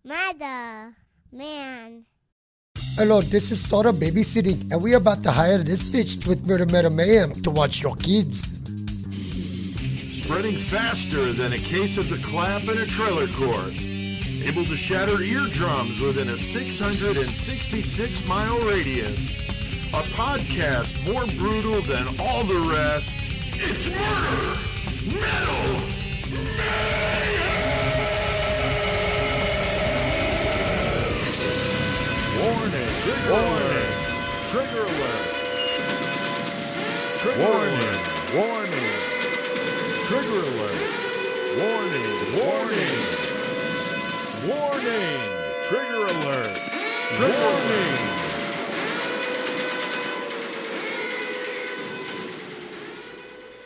Mother, man. Hello, this is Sora babysitting, and we are about to hire this bitch with Murder Mayhem to watch your kids. Spreading faster than a case of the clap in a trailer court. Able to shatter eardrums within a 666-mile radius. A podcast more brutal than all the rest. It's Murder Metal Mayhem! Warning! Trigger alert! Trigger alert! Warning! Trigger alert! Warning! Trigger alert! Warning!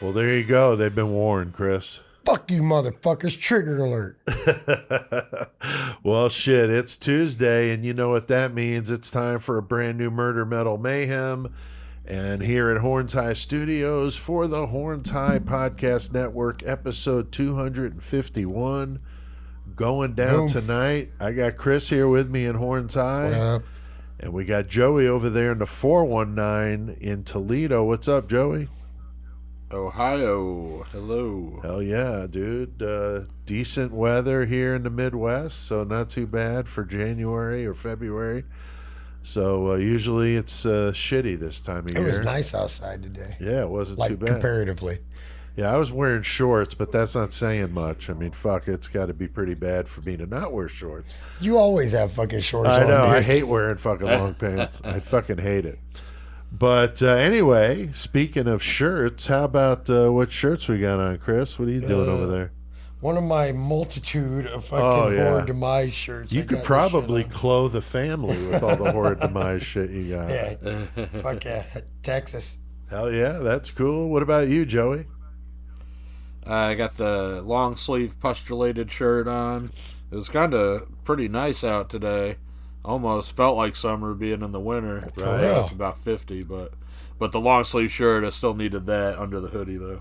Well, there you go. They've been warned, Chris. Fuck you, motherfuckers. Trigger alert. Well, shit, it's Tuesday, and you know what that means. It's time for a brand new Murder Metal Mayhem. And here at Horns High Studios for the Horns High Podcast Network, episode 251. Going down tonight. I got Chris here with me in Horns High. What up? And we got Joey over there in the 419 in Toledo. What's up, Joey? Ohio. Hello. Hell yeah, dude. Decent weather here in the Midwest, so not too bad for January or February. So usually it's shitty this time of year. It was nice outside today. Yeah, it wasn't too bad. Comparatively. Yeah, I was wearing shorts, but that's not saying much. I mean, fuck, it's got to be pretty bad for me to not wear shorts. You always have fucking shorts on. I know. Dude. I hate wearing fucking long pants. I fucking hate it. But anyway, speaking of shirts, how about what shirts we got on, Chris? What are you doing over there? One of my multitude of fucking Horror Demise shirts. You could probably clothe a family with all the Horror Demise shit you got. Yeah. Fuck yeah. Texas. Hell yeah, that's cool. What about you, Joey? I got the long sleeve pustulated shirt on. It was kind of pretty nice out today. Almost felt like summer being in the winter. It's Right. about 50, but the long sleeve shirt, I still needed that under the hoodie though.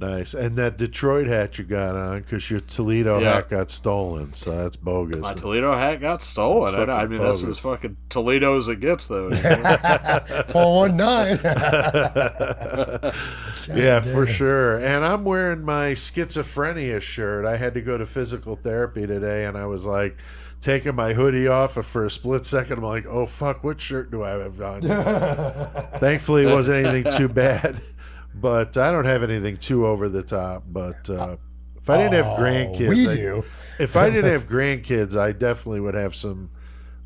Nice. And that Detroit hat you got on, because your Toledo hat got stolen, so that's bogus. My Toledo hat got stolen. I mean, that's as fucking Toledo as it gets, though. 419. Yeah, for sure. And I'm wearing my schizophrenia shirt. I had to go to physical therapy today, and I was like taking my hoodie off, and for a split second, I'm like, oh, fuck, what shirt do I have on? Thankfully, it wasn't anything too bad. But I don't have anything too over the top. But if I didn't have grandkids, if I didn't have grandkids, I definitely would have some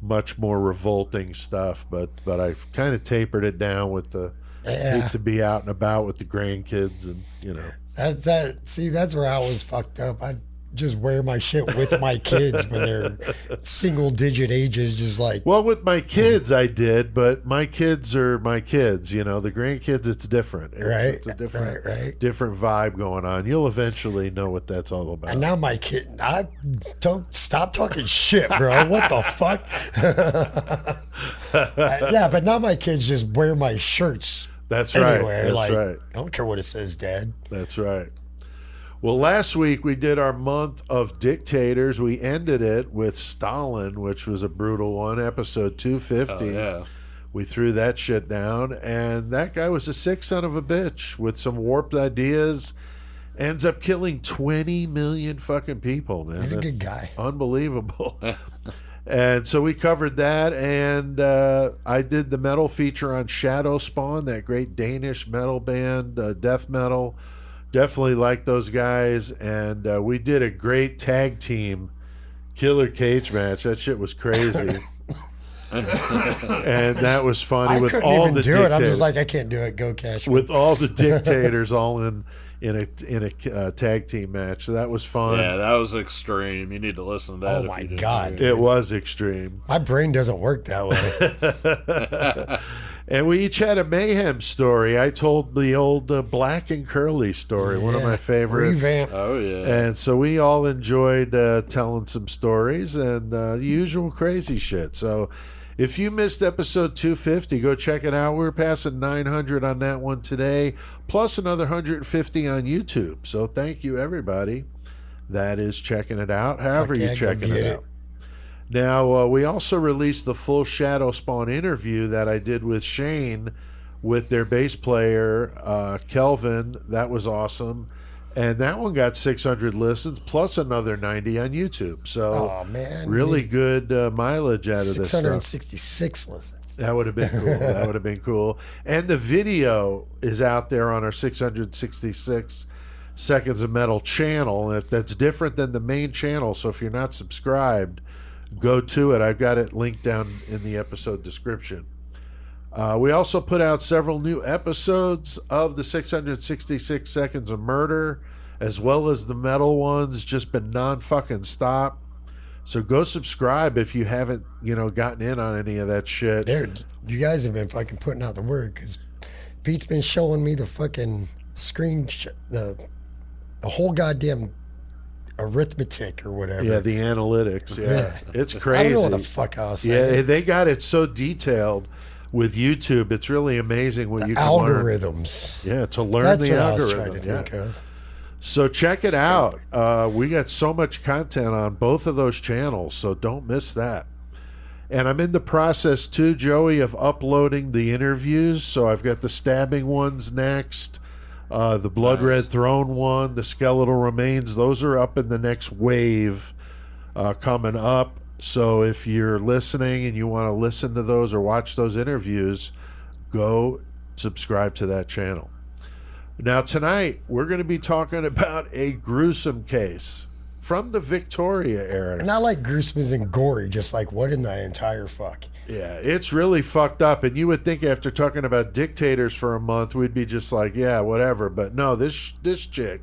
much more revolting stuff. But I've kind of tapered it down with the need to be out and about with the grandkids, and you know. That's where I was fucked up. I just wear my shit with my kids when they're single digit ages, just like. Well, with my kids I did, but my kids are my kids, you know. The grandkids, it's different. It's a different vibe going on. You'll eventually know what that's all about. And now my kid, I don't stop talking shit, bro. What the fuck? Yeah, but now my kids just wear my shirts. That's anywhere. Right. That's like, right. I don't care what it says, Dad. That's right. Well, last week we did our month of dictators. We ended it with Stalin, which was a brutal one, episode 250. Oh, yeah. We threw that shit down, and that guy was a sick son of a bitch with some warped ideas. Ends up killing 20 million fucking people, man. He's a good guy. Unbelievable. And so we covered that, and I did the metal feature on Shadow Spawn, that great Danish metal band, death metal. Definitely like those guys, and we did a great tag team killer cage match. That shit was crazy. And that was funny. I with couldn't all even the do dictators. it. I'm just like, I can't do it. Go Cash. With all the dictators all in a tag team match. So that was fun. Yeah, that was extreme. You need to listen to that. Oh my God. It was extreme. My brain doesn't work that way. And we each had a Mayhem story. I told the old Black and Curly story, one of my favorites. Revamp. Oh, yeah. And so we all enjoyed telling some stories and usual crazy shit. So if you missed episode 250, go check it out. We're passing 900 on that one today, plus another 150 on YouTube. So thank you, everybody that is checking it out, however you're checking it out. Now, we also released the full Shadow Spawn interview that I did with Shane with their bass player, Kelvin. That was awesome. And that one got 600 listens plus another 90 on YouTube. So, Oh, man. really good mileage out of this stuff. 666 listens. That would have been cool. That would have been cool. And the video is out there on our 666 Seconds of Metal channel. That's different than the main channel. So if you're not subscribed, go to it. I've got it linked down in the episode description. We also put out several new episodes of the 666 Seconds of Murder, as well as the metal ones. Just been non-fucking stop. So go subscribe if you haven't, gotten in on any of that shit. Dude, you guys have been fucking putting out the word because Pete's been showing me the fucking the whole goddamn arithmetic or whatever. Yeah, the analytics. Yeah. It's crazy. I don't know what the fuck I was saying. Yeah, they got it so detailed with YouTube. It's really amazing what you can algorithms. learn. Yeah, to learn That's the what algorithm. I was trying to think of. So check it out. We got so much content on both of those channels, so don't miss that. And I'm in the process too, Joey, of uploading the interviews. So I've got the stabbing ones next, the Blood Red Throne one, the Skeletal Remains. Those are up in the next wave coming up. So if you're listening and you want to listen to those or watch those interviews, go subscribe to that channel. Now tonight we're going to be talking about a gruesome case from the Victoria era. Not like gruesome and gory, just like what in the entire fuck. Yeah, it's really fucked up. And you would think after talking about dictators for a month, we'd be just like, yeah, whatever. But no, this chick,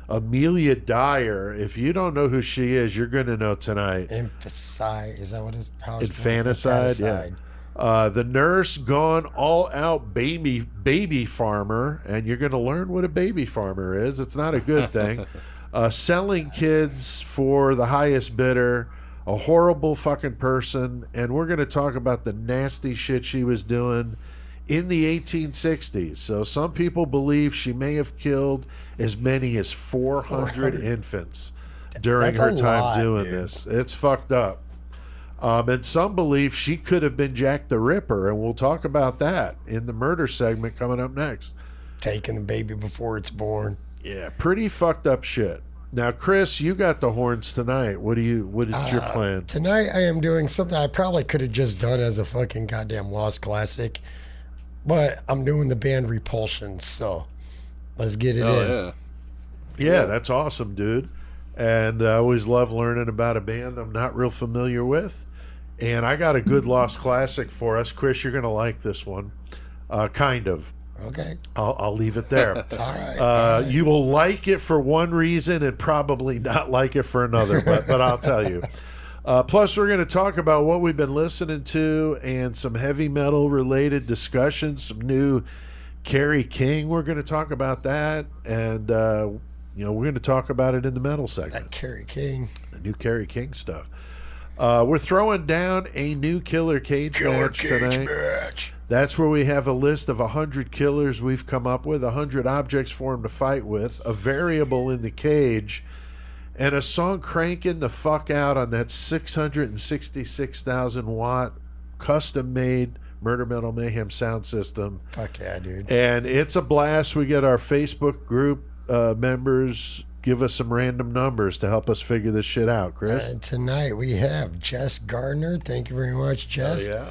Amelia Dyer, if you don't know who she is, you're going to know tonight. Infanticide, is that what it's called? Infanticide, yeah. The nurse gone all out baby farmer, and you're going to learn what a baby farmer is. It's not a good thing. Selling kids for the highest bidder, a horrible fucking person, and we're going to talk about the nasty shit she was doing in the 1860s. So some people believe she may have killed as many as 400 infants during her time doing this. It's fucked up. And some believe she could have been Jack the Ripper, and we'll talk about that in the murder segment coming up next. Taking the baby before it's born. Yeah, pretty fucked up shit. Now, Chris, you got the horns tonight. What is your plan? Tonight I am doing something I probably could have just done as a fucking goddamn Lost classic, but I'm doing the band Repulsion, so let's get it in. Yeah, that's awesome, dude. And I always love learning about a band I'm not real familiar with. And I got a good Lost classic for us. Chris, you're going to like this one. Kind of. Okay. I'll leave it there. All right. You will like it for one reason and probably not like it for another, but I'll tell you. Plus, we're going to talk about what we've been listening to and some heavy metal related discussions, some new Kerry King. We're going to talk about that. And, we're going to talk about it in the metal segment. That Kerry King. The new Kerry King stuff. We're throwing down a new Killer Cage match tonight. That's where we have a list of 100 killers we've come up with, 100 objects for him to fight with, a variable in the cage, and a song cranking the fuck out on that 666,000 watt custom made Murder Metal Mayhem sound system. Fuck yeah, dude. And it's a blast. We get our Facebook group members give us some random numbers to help us figure this shit out, Chris. And tonight we have Jess Gardner. Thank you very much, Jess. Oh, yeah.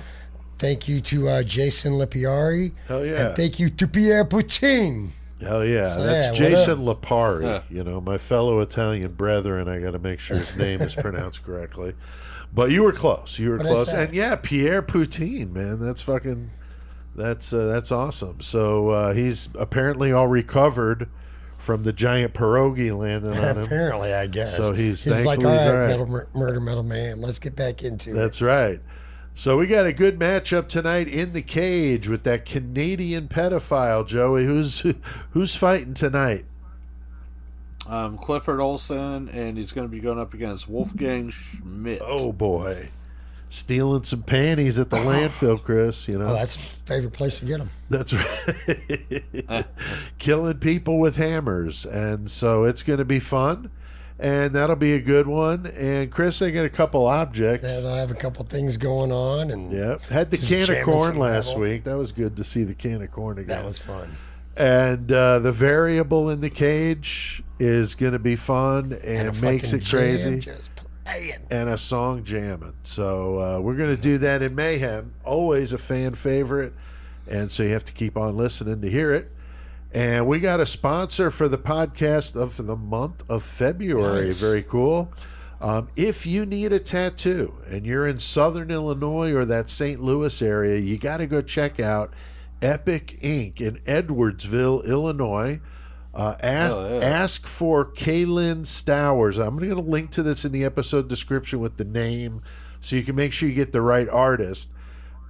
Thank you to Jason Lipiari. Hell yeah. And thank you to Pierre Poutine. Hell yeah. So, that's yeah, Jason Lipari, my fellow Italian brethren. I got to make sure his name is pronounced correctly. But you were close. You were close. And yeah, Pierre Poutine, man. That's fucking, that's awesome. So he's apparently all recovered from the giant pierogi landing on him. Apparently, I guess. So he's like, thankfully all right, all right. Murder Metal Mayhem. Let's get back into it. That's right. So we got a good matchup tonight in the cage with that Canadian pedophile, Joey. Who's fighting tonight? Clifford Olson, and he's going to be going up against Wolfgang Schmidt. Oh boy, stealing some panties at the landfill, Chris. Oh, that's the favorite place to get them. That's right. Killing people with hammers, and so it's going to be fun. and that'll be a good one. And Chris, I got a couple objects. Yeah, I have a couple things going on, and Yep. Had the just can of jamming corn some last level. week. That was good to see the can of corn again. that was fun. And the variable in the cage is going to be fun and a makes fucking it crazy. jam just playing. And a song jamming. So we're going to do that in Mayhem. Always a fan favorite. And so you have to keep on listening to hear it. And we got a sponsor for the podcast of the month of February. Nice. Very cool. If you need a tattoo and you're in Southern Illinois or that St. Louis area, you got to go check out Epic Ink in Edwardsville, Illinois. Ask for Kaylin Stowers. I'm going to link to this in the episode description with the name so you can make sure you get the right artist.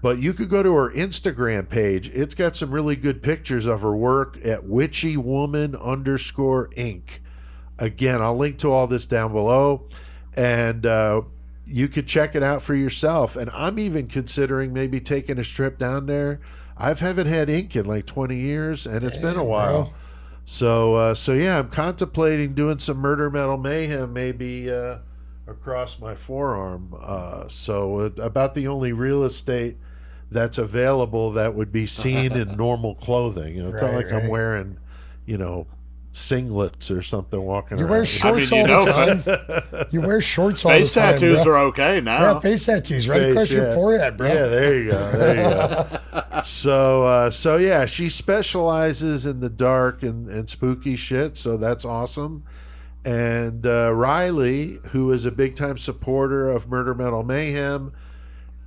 But you could go to her Instagram page. It's got some really good pictures of her work at witchywoman_ink. Again, I'll link to all this down below. And you could check it out for yourself. And I'm even considering maybe taking a trip down there. I haven't had ink in like 20 years, and it's been a while. Bro. So yeah, I'm contemplating doing some Murder Metal Mayhem maybe across my forearm. About the only real estate that's available that would be seen in normal clothing. It's not Right, like I'm right. wearing, singlets or something walking You around. wear shorts all the time. You wear shorts all the time. Face tattoos bro. are okay now. Yeah, face tattoos right Face, across your yeah. forehead, bro. Yeah, there you go. So yeah, she specializes in the dark and spooky shit. So that's awesome. And Riley, who is a big time supporter of Murder Metal Mayhem,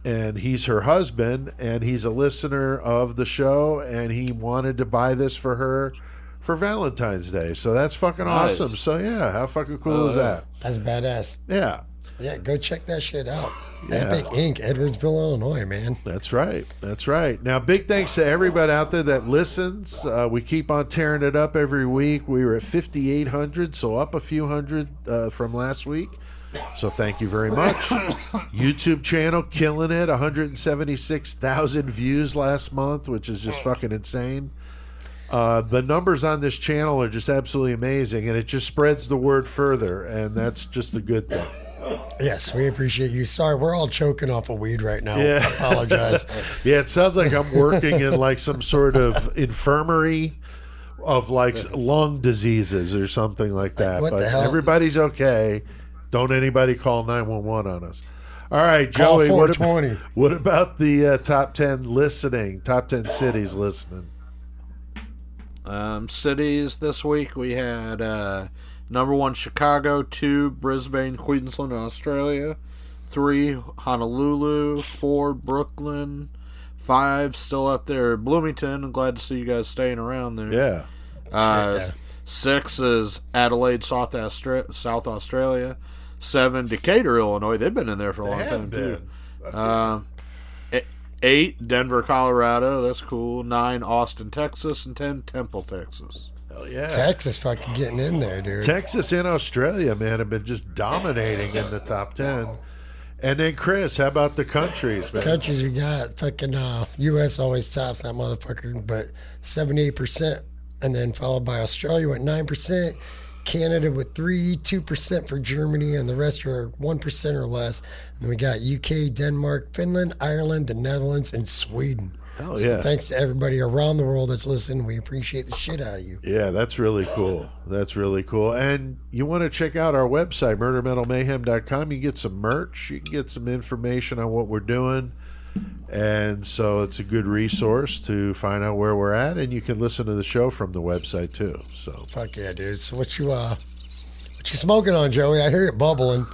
and he's her husband, and he's a listener of the show, and he wanted to buy this for her for Valentine's Day. So that's fucking Nice. awesome. So yeah, how fucking cool is that? That's badass. Yeah. Yeah, go check that shit out. Yeah. Epic Ink, Edwardsville, Illinois, man. That's right. That's right. Now, big thanks to everybody out there that listens. We keep on tearing it up every week. We were at 5,800, so up a few hundred from last week. So thank you very much. YouTube channel killing it. 176,000 views last month, which is just fucking insane. The numbers on this channel are just absolutely amazing, and it just spreads the word further, and that's just a good thing. Yes, we appreciate you. Sorry, we're all choking off of weed right now. Yeah. I apologize. Yeah, it sounds like I'm working in like some sort of infirmary of like lung diseases or something like that. What But the hell? everybody's okay. Don't anybody call 911 on us. All right, Call Joey, 420. what about the top 10 listening, top 10 cities listening? Cities this week, we had number 1 Chicago, 2 Brisbane, Queensland, Australia, 3 Honolulu, 4 Brooklyn, 5 still up there Bloomington. I'm glad to see you guys staying around there. Yeah. Yeah. 6 is Adelaide, South Australia. 7 Decatur, Illinois. They've been in there for a long time too. 8 Denver, Colorado. That's cool. 9 Austin, Texas, and 10 Temple, Texas. Hell yeah. Texas fucking getting in there, dude. Texas and Australia, man, have been just dominating in the top 10. And then, Chris, how about the countries, man? Countries we got, fucking U.S. always tops that motherfucker, but 78%. And then followed by Australia with 9%. Canada with 2% for Germany, and the rest are 1% or less. And we got UK, Denmark, Finland, Ireland, the Netherlands, and Sweden. Hell So yeah. thanks to everybody around the world that's listening. We appreciate the shit out of you. Yeah, that's really cool. That's really cool. And you want to check out our website, murdermetalmayhem.com. You get some merch. You can get some information on what we're doing. And so it's a good resource to find out where we're at. And you can listen to the show from the website, too. So Fuck yeah, dude. So what you smoking on, Joey? I hear it bubbling.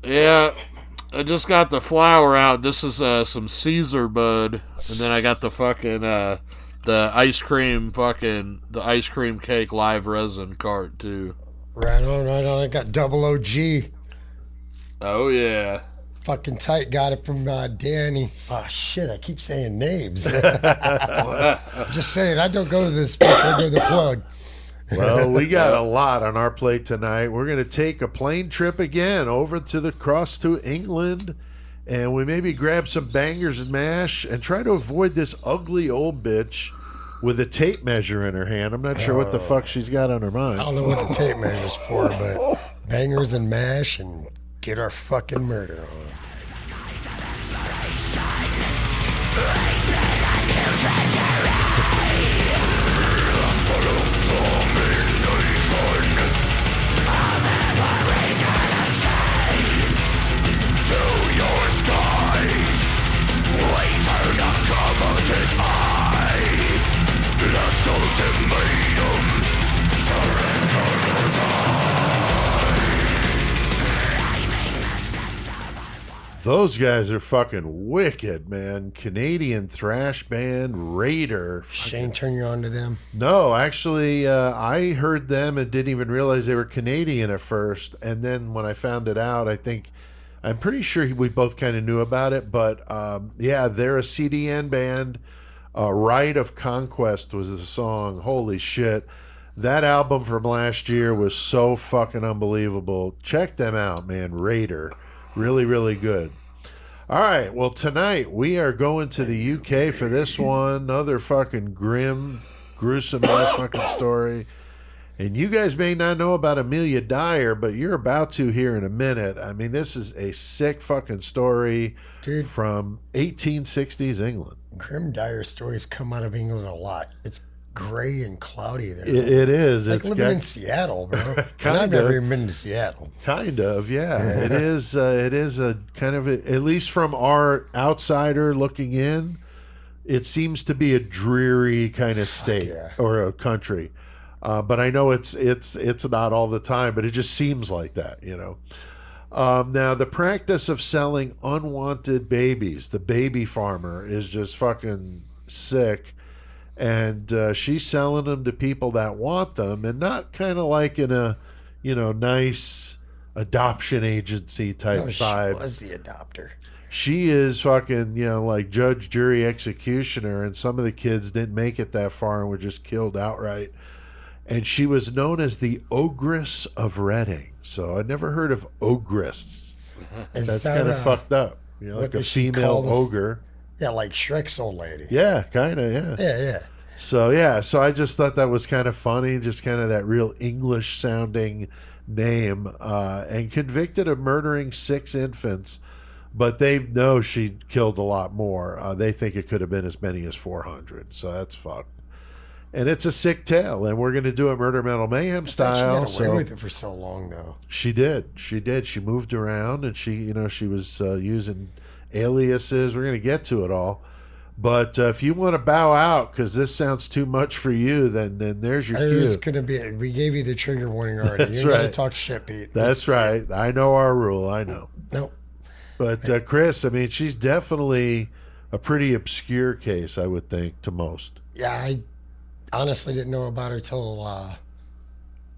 Yeah, I just got the flower out. This is some Caesar bud, and then I got the fucking the ice cream cake live resin cart too. Right on, right on. I got double OG. Oh yeah. Fucking tight. Got it from Danny. Oh, shit. I keep saying names. Just saying. I don't go to this. I go to the plug. well, we got a lot on our plate tonight. We're going to take a plane trip again over to the cross to England, and we maybe grab some bangers and mash and try to avoid this ugly old bitch with a tape measure in her hand. I'm not sure what the fuck she's got on her mind. I don't know what the tape measure's for, but bangers and mash and get our fucking murder on. Those guys are fucking wicked, man. Canadian thrash band Raider. Shane turn you on to them? No, actually, I heard them and didn't even realize they were Canadian at first. And then when I found it out, I'm pretty sure we both kind of knew about it. But yeah, they're a CDN band. Rite of Conquest was the song. Holy shit. That album from last year was so fucking unbelievable. Check them out, man. Raider. Really, really good. All right, well, tonight we are going to the UK for this one. Another fucking grim, gruesome ass fucking story. And you guys may not know about Amelia Dyer, but you're about to here in a minute. I mean, this is a sick fucking story, dude, from 1860s England. Grim Dyer stories come out of England a lot. It's gray and cloudy there. It is. It's like living in Seattle, bro. And I've never even been to Seattle. Kind of, yeah. It is. It is a kind of at least from our outsider looking in, it seems to be a dreary kind of state or a country. But I know it's not all the time, but it just seems like that, you know. Now the practice of selling unwanted babies, the baby farmer, is just fucking sick. And she's selling them to people that want them, and not kind of like in a, you know, nice adoption agency type vibe. She was the adopter. She is fucking, you know, like judge, jury, executioner, and some of the kids didn't make it that far and were just killed outright. And she was known as the Ogress of Reading. So I'd never heard of Ogress. That's kind of fucked up. You know, like a female ogre. Yeah, like Shrek's old lady. Yeah, kind of, yeah. Yeah. So I just thought that was kind of funny, just kind of that real English sounding name, and convicted of murdering 6 infants, but they know she killed a lot more. They think it could have been as many as 400, so that's fucked. And it's a sick tale, and we're going to do it Murder Metal Mayhem style. She got away with it for so long, though. She did. She moved around, and she was using aliases. We're going to get to it all. But if you want to bow out because this sounds too much for you, then there's your cue. It's going to be. We gave you the trigger warning already. That's You're right. going to talk shit, Pete. That's right. I know our rule. I know. Nope. But Chris, I mean, she's definitely a pretty obscure case, I would think, to most. Yeah, I honestly didn't know about her till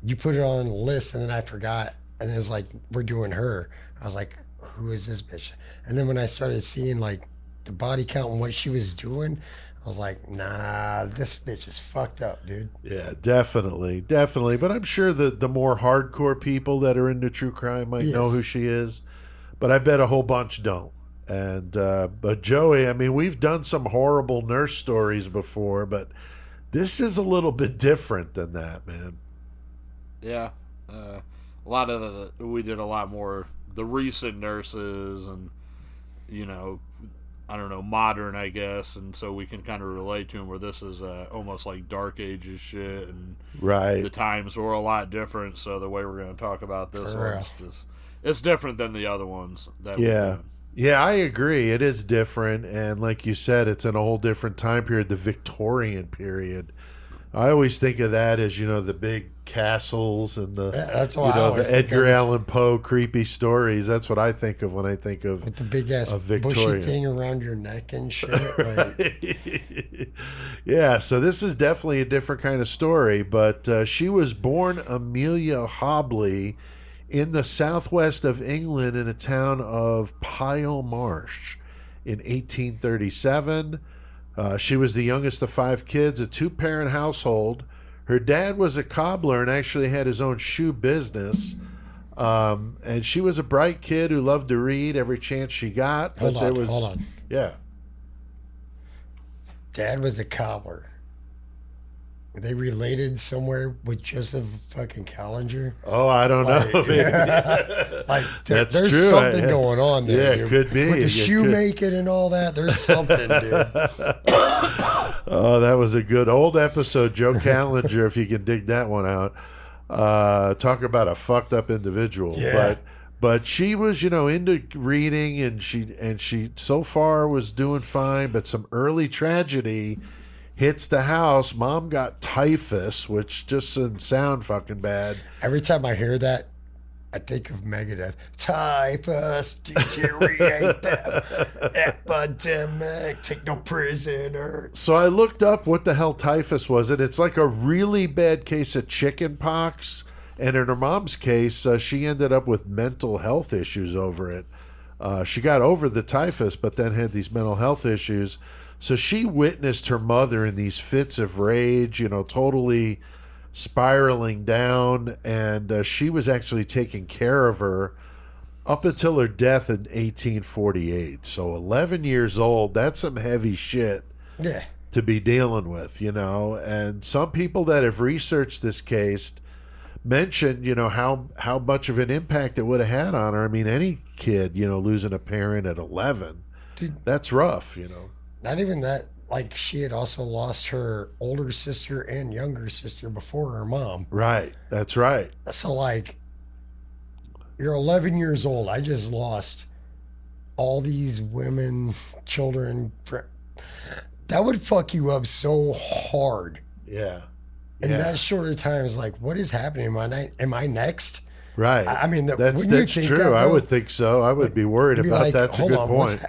you put it on the list, and then I forgot. And it was like, we're doing her. I was like, who is this bitch? And then when I started seeing like the body count and what she was doing, I was like, nah, this bitch is fucked up, dude. Yeah, definitely. But I'm sure the more hardcore people that are into true crime might know who she is. But I bet a whole bunch don't. And but Joey, I mean, we've done some horrible nurse stories before, but this is a little bit different than that, man. Yeah, a lot of we did a lot more the recent nurses, and you know, I don't know, modern, I guess, and so we can kind of relate to them. Where this is almost like Dark Ages shit, and right, the times were a lot different. So the way we're going to talk about this one's just it's different than the other ones. Yeah, I agree. It is different, and like you said, it's in a whole different time period, the Victorian period. I always think of that as, you know, the big castles and the the Edgar Allan Poe creepy stories. That's what I think of when I think of with the big ass bushy thing around your neck and shit. Like. Yeah, so this is definitely a different kind of story. But she was born Amelia Hobley in the southwest of England in a town of Pyle Marsh in 1837. She was the youngest of 5 kids, a 2-parent household. Her dad was a cobbler and actually had his own shoe business. And she was a bright kid who loved to read every chance she got. Hold on. Yeah. Dad was a cobbler. they related somewhere with Joseph fucking Callinger? Oh, I don't know. Like That's there's true. something going on there. Yeah, dude. could be. With the It shoemaking and all that, there's something, dude. Oh, that was a good old episode, Joe Callinger, if you can dig that one out. Talk about a fucked up individual. Yeah. But she was, into reading, and she so far was doing fine, but some early tragedy hits the house. Mom got typhus, which just doesn't sound fucking bad. Every time I hear that, I think of Megadeth. Typhus, deteriorate them. Epidemic, take no prisoner. So I looked up what the hell typhus was, and it's like a really bad case of chicken pox. And in her mom's case, she ended up with mental health issues over it. She got over the typhus, but then had these mental health issues. So she witnessed her mother in these fits of rage, totally spiraling down. And she was actually taking care of her up until her death in 1848. So 11 years old, that's some heavy shit Yeah. to be dealing with, And some people that have researched this case mentioned, how much of an impact it would have had on her. I mean, any kid, losing a parent at 11, Dude, that's rough, not even that. Like, she had also lost her older sister and younger sister before her mom. Right, that's right. So, like, you're 11 years old. I just lost all these women, children. That would fuck you up so hard. Yeah. In that shorter time, is like, what is happening? Am I next? Right. I mean, that's when you think true. that, I though, would think so. I would be worried you'd be about like, that's a hold good on, point.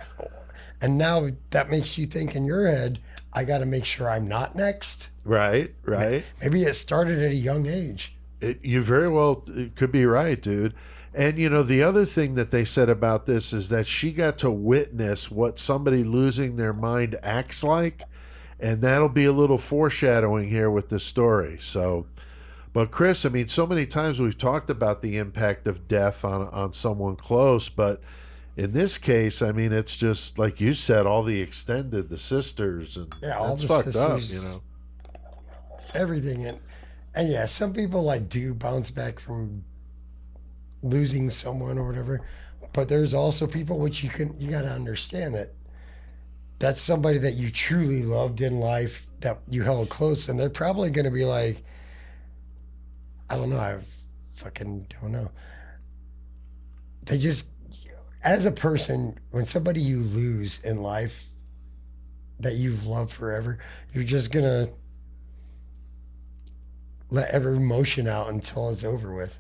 And now that makes you think in your head, I got to make sure I'm not next. Right. Maybe it started at a young age. You very well could be right, dude. And, the other thing that they said about this is that she got to witness what somebody losing their mind acts like. And that'll be a little foreshadowing here with this story. So, but Chris, I mean, so many times we've talked about the impact of death on someone close, but in this case, I mean, it's just like you said, all the extended, the sisters, and all it's the fucked sisters, up, everything. And yeah, some people like do bounce back from losing someone or whatever, but there's also people which you got to understand that that's somebody that you truly loved in life, that you held close, and they're probably going to be like, I don't know, I fucking don't know. They just, as a person, when somebody you lose in life that you've loved forever, you're just going to let every emotion out until it's over with.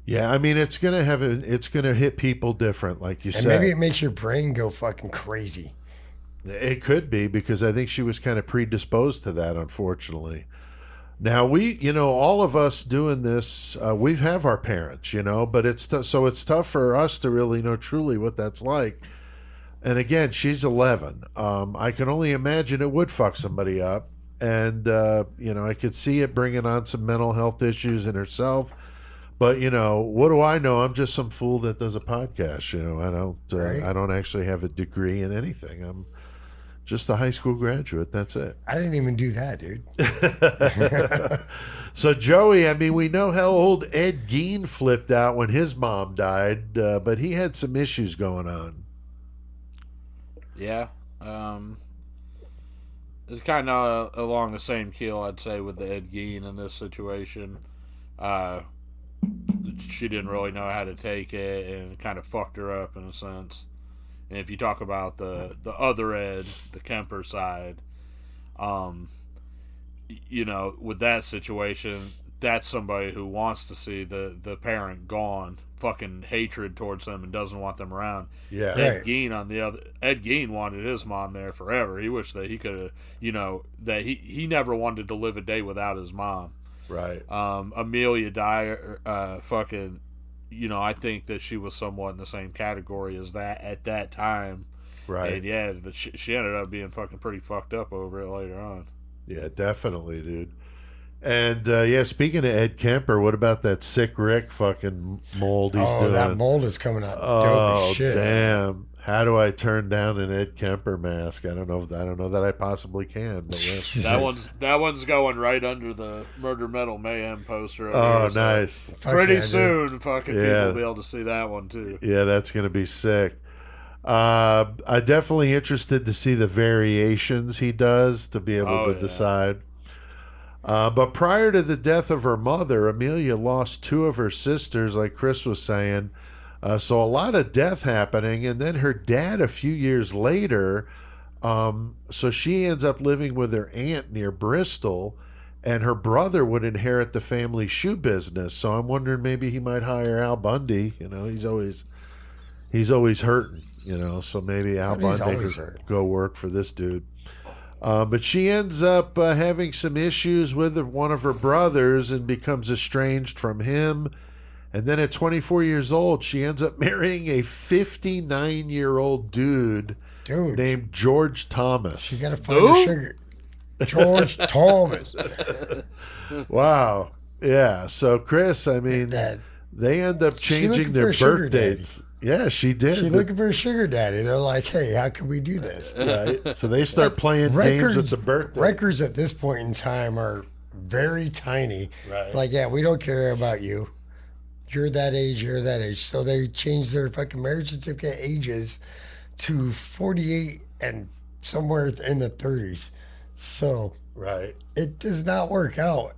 Yeah, I mean, it's gonna hit people different, like you And said. maybe it makes your brain go fucking crazy. It could be, because I think she was kind of predisposed to that, unfortunately. Now, all of us doing this, we have our parents, but it's tough for us to really know truly what that's like. And again, she's 11. I can only imagine it would fuck somebody up. And, I could see it bringing on some mental health issues in herself. But, what do I know? I'm just some fool that does a podcast. I don't actually have a degree in anything. I'm just a high school graduate. That's it. I didn't even do that, dude. So, Joey, I mean, we know how old Ed Gein flipped out when his mom died, but he had some issues going on. Yeah. It's kind of along the same keel, I'd say, with the Ed Gein in this situation. She didn't really know how to take it, and it kind of fucked her up in a sense. And if you talk about the other Ed, the Kemper side, with that situation, that's somebody who wants to see the parent gone, fucking hatred towards them, and doesn't want them around. Yeah. Ed Gein wanted his mom there forever. He wished that he could have, that he never wanted to live a day without his mom. Right. Amelia Dyer, I think that she was somewhat in the same category as that at that time. Right. And yeah, she ended up being fucking pretty fucked up over it later on. Yeah, definitely, dude. And speaking of Ed Kemper, what about that sick Rick fucking mold he's doing? That mold is coming out dope Oh, as shit. damn. How do I turn down an Ed Kemper mask? I don't know that I possibly can. But That one's going right under the Murder Metal Mayhem poster. Oh, here, so nice. Pretty soon, fucking people will be able to see that one too. Yeah, that's gonna be sick. I'm definitely interested to see the variations he does to be able to decide. But prior to the death of her mother, Amelia lost 2 of her sisters, like Chris was saying. So a lot of death happening. And then her dad a few years later, so she ends up living with her aunt near Bristol, and her brother would inherit the family shoe business. So I'm wondering maybe he might hire Al Bundy. You know, he's always hurting, you know, so maybe Al Bundy could go work for this dude. But she ends up having some issues with one of her brothers and becomes estranged from him. And then at 24 years old, she ends up marrying a 59-year-old dude named George Thomas. She got to find a sugar. George Thomas. Wow. Yeah. So, Chris, I mean, they end up changing their birth dates. Yeah, she did. She's looking for a sugar daddy. They're like, hey, how can we do this? Right. So they start playing games with the birthday. Records at this point in time are very tiny. Right. Like, yeah, we don't care about you. You're that age, you're that age. So they changed their fucking marriage certificate ages to 48 and somewhere in the 30s. So it does not work out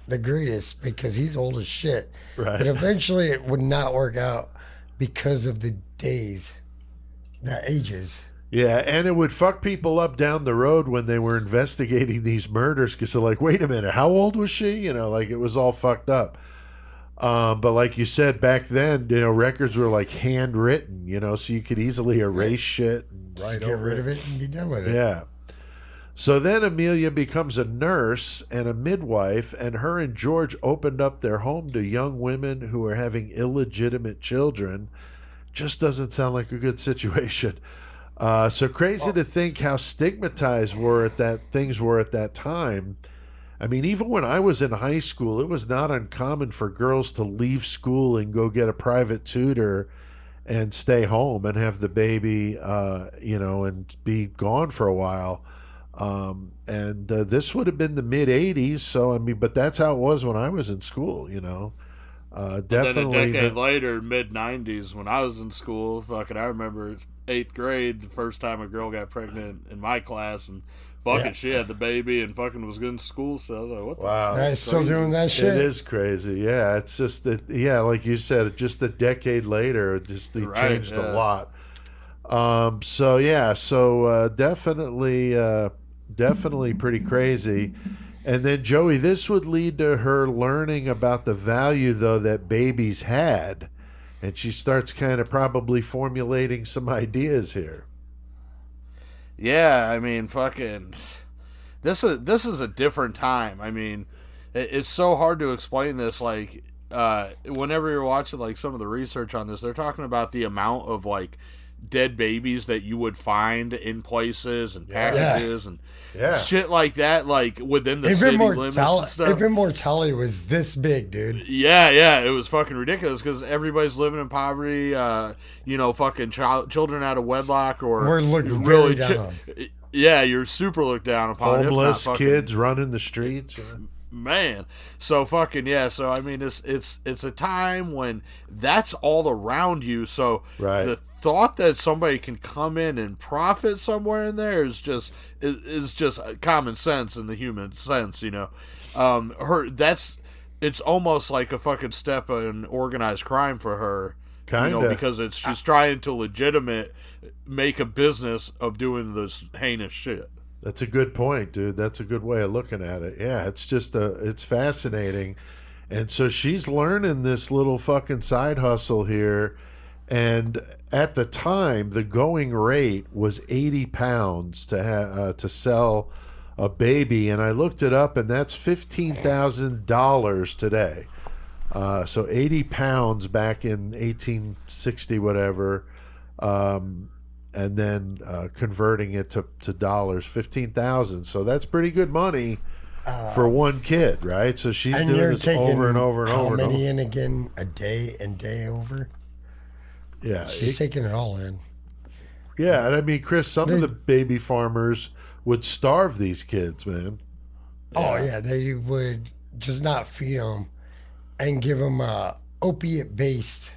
the greatest because he's old as shit. Right. But eventually it would not work out because of the days, the ages. Yeah, and it would fuck people up down the road when they were investigating these murders because they're like, wait a minute, how old was she? You know, like it was all fucked up. But like you said, back then, you know, records were like handwritten, you know, so you could easily erase shit and Just get rid of it and be done with it. Yeah. So then Amelia becomes a nurse and a midwife, and her and George opened up their home to young women who are having illegitimate children. Just doesn't sound like a good situation. So crazy to think how stigmatized things were at that time. I mean, even when I was in high school, it was not uncommon for girls to leave school and go get a private tutor and stay home and have the baby, you know, and be gone for a while. And this would have been the mid 80s. So, I mean, but that's how it was when I was in school, you know. Definitely. And then a decade later, mid 90s, when I was in school, fucking, I remember 8th grade, the first time a girl got pregnant in my class, and fucking, she had the baby and fucking was good in school. So I was like, what the fuck? Guys still doing that shit. It is crazy. Yeah, it's just that. Yeah, like you said, just a decade later, it just changed a lot. So yeah, so definitely pretty crazy. And then Joey, this would lead to her learning about the value though that babies had, and she starts kind of probably formulating some ideas here. Yeah, I mean, fucking, this is a different time. I mean, it's so hard to explain this. Like, whenever you're watching like some of the research on this, they're talking about the amount of like dead babies that you would find in places and packages and shit like that, like within the city limits and stuff. Infant mortality was this big, dude. Yeah, it was fucking ridiculous because everybody's living in poverty. You know, fucking children out of wedlock, or we're looked really down on. Yeah, you're super looked down upon. Homeless kids running the streets. Man, so fucking yeah. So I mean, it's a time when that's all around you. So the thought that somebody can come in and profit somewhere in there is just common sense in the human sense, you know. It's almost like a fucking step in organized crime for her, you know, because she's trying to make a business of doing this heinous shit. That's a good point, dude. That's a good way of looking at it. Yeah, it's just it's fascinating. And so she's learning this little fucking side hustle here. And at the time, the going rate was 80 pounds to sell a baby. And I looked it up, and that's $15,000 today. So 80 pounds back in 1860, whatever. And then converting it to dollars, 15,000. So that's pretty good money for one kid, right? So she's doing this over and over and over. How many in again? A day and day over? Yeah. She's taking it all in. Yeah, and I mean, Chris, some of the baby farmers would starve these kids, man. Oh yeah, they would just not feed them and give them opiate-based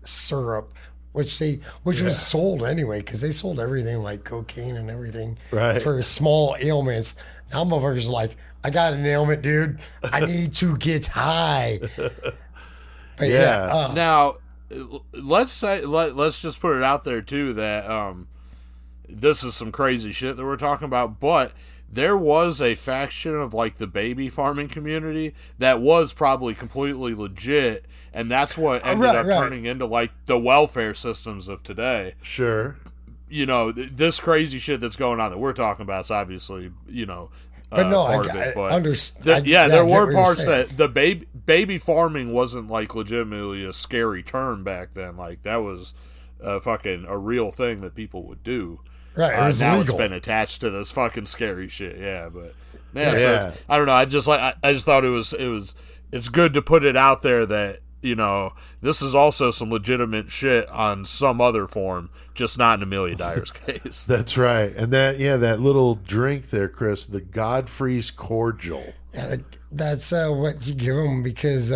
syrup, which was sold anyway, because they sold everything like cocaine and everything for small ailments. Now motherfuckers are like, I got an ailment, dude. I need to get high. But now let's just put it out there too that this is some crazy shit that we're talking about, but there was a faction of like the baby farming community that was probably completely legit, and that's what ended up turning into like the welfare systems of today. Sure. You know, this crazy shit that's going on that we're talking about is obviously, you know, but no, part of I it. But understand. there were parts that the baby farming wasn't like legitimately a scary term back then. Like that was a real thing that people would do. Right, it was now legal. It's been attached to this fucking scary shit. Yeah, but man, so I don't know. I just thought it's good to put it out there that, you know, this is also some legitimate shit on some other form, just not in Amelia Dyer's case. That's right. And that little drink there, Chris, the Godfrey's cordial. Yeah, that's what you give them because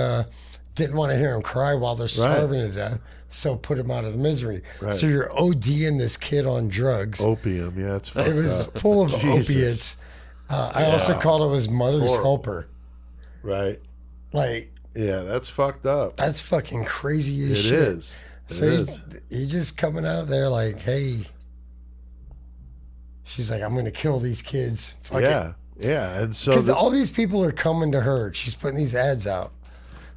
didn't want to hear them cry while they're starving to death, so put them out of the misery. Right. So you're ODing this kid on drugs. Opium, yeah, it's fucked It was up. full of opiates. I also called it his mother's helper. Right. Like, yeah, that's fucked up. That's fucking crazy as shit. It is. So he just coming out there like, hey, she's like, I'm going to kill these kids. Fuck it. Yeah. And so because all these people are coming to her. She's putting these ads out.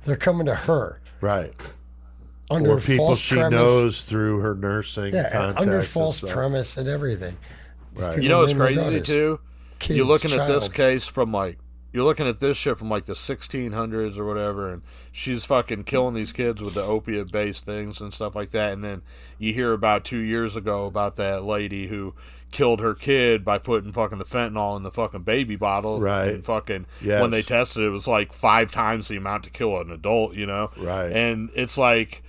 They're coming to her. Right. Under or people false she premise. knows through her nursing contacts. Under false and premise and everything. Right. You know what's crazy too? Kids, you're looking at this case from you're looking at this shit from like the 1600s or whatever, and she's fucking killing these kids with the opiate-based things and stuff like that. And then you hear about 2 years ago about that lady who killed her kid by putting fucking the fentanyl in the fucking baby bottle. Right. And fucking when they tested it was like 5 times the amount to kill an adult, you know? Right. And it's like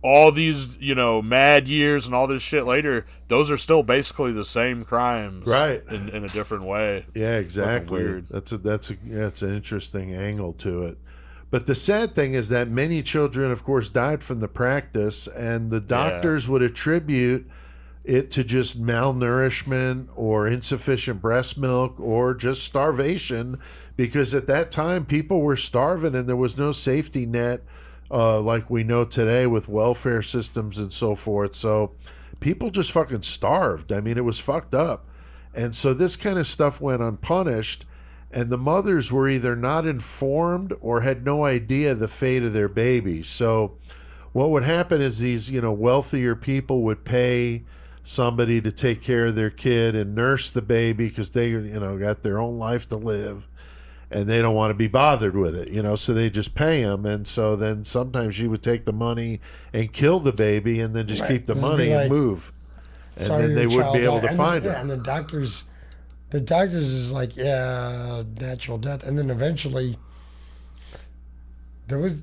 all these, you know, mad years and all this shit later, those are still basically the same crimes, right? In a different way. Yeah, exactly. Weird. That's an interesting angle to it. But the sad thing is that many children, of course, died from the practice, and the doctors would attribute it to just malnourishment or insufficient breast milk or just starvation, because at that time people were starving and there was no safety net like we know today with welfare systems and so forth. So people just fucking starved. I mean, it was fucked up. And so this kind of stuff went unpunished, and the mothers were either not informed or had no idea the fate of their babies. So what would happen is these, you know, wealthier people would pay somebody to take care of their kid and nurse the baby because they, you know, got their own life to live. And they don't want to be bothered with it, you know, so they just pay them. And so then sometimes she would take the money and kill the baby and then just keep the money and move. And then they wouldn't be able to find her. And the doctors is like, natural death. And then eventually there was...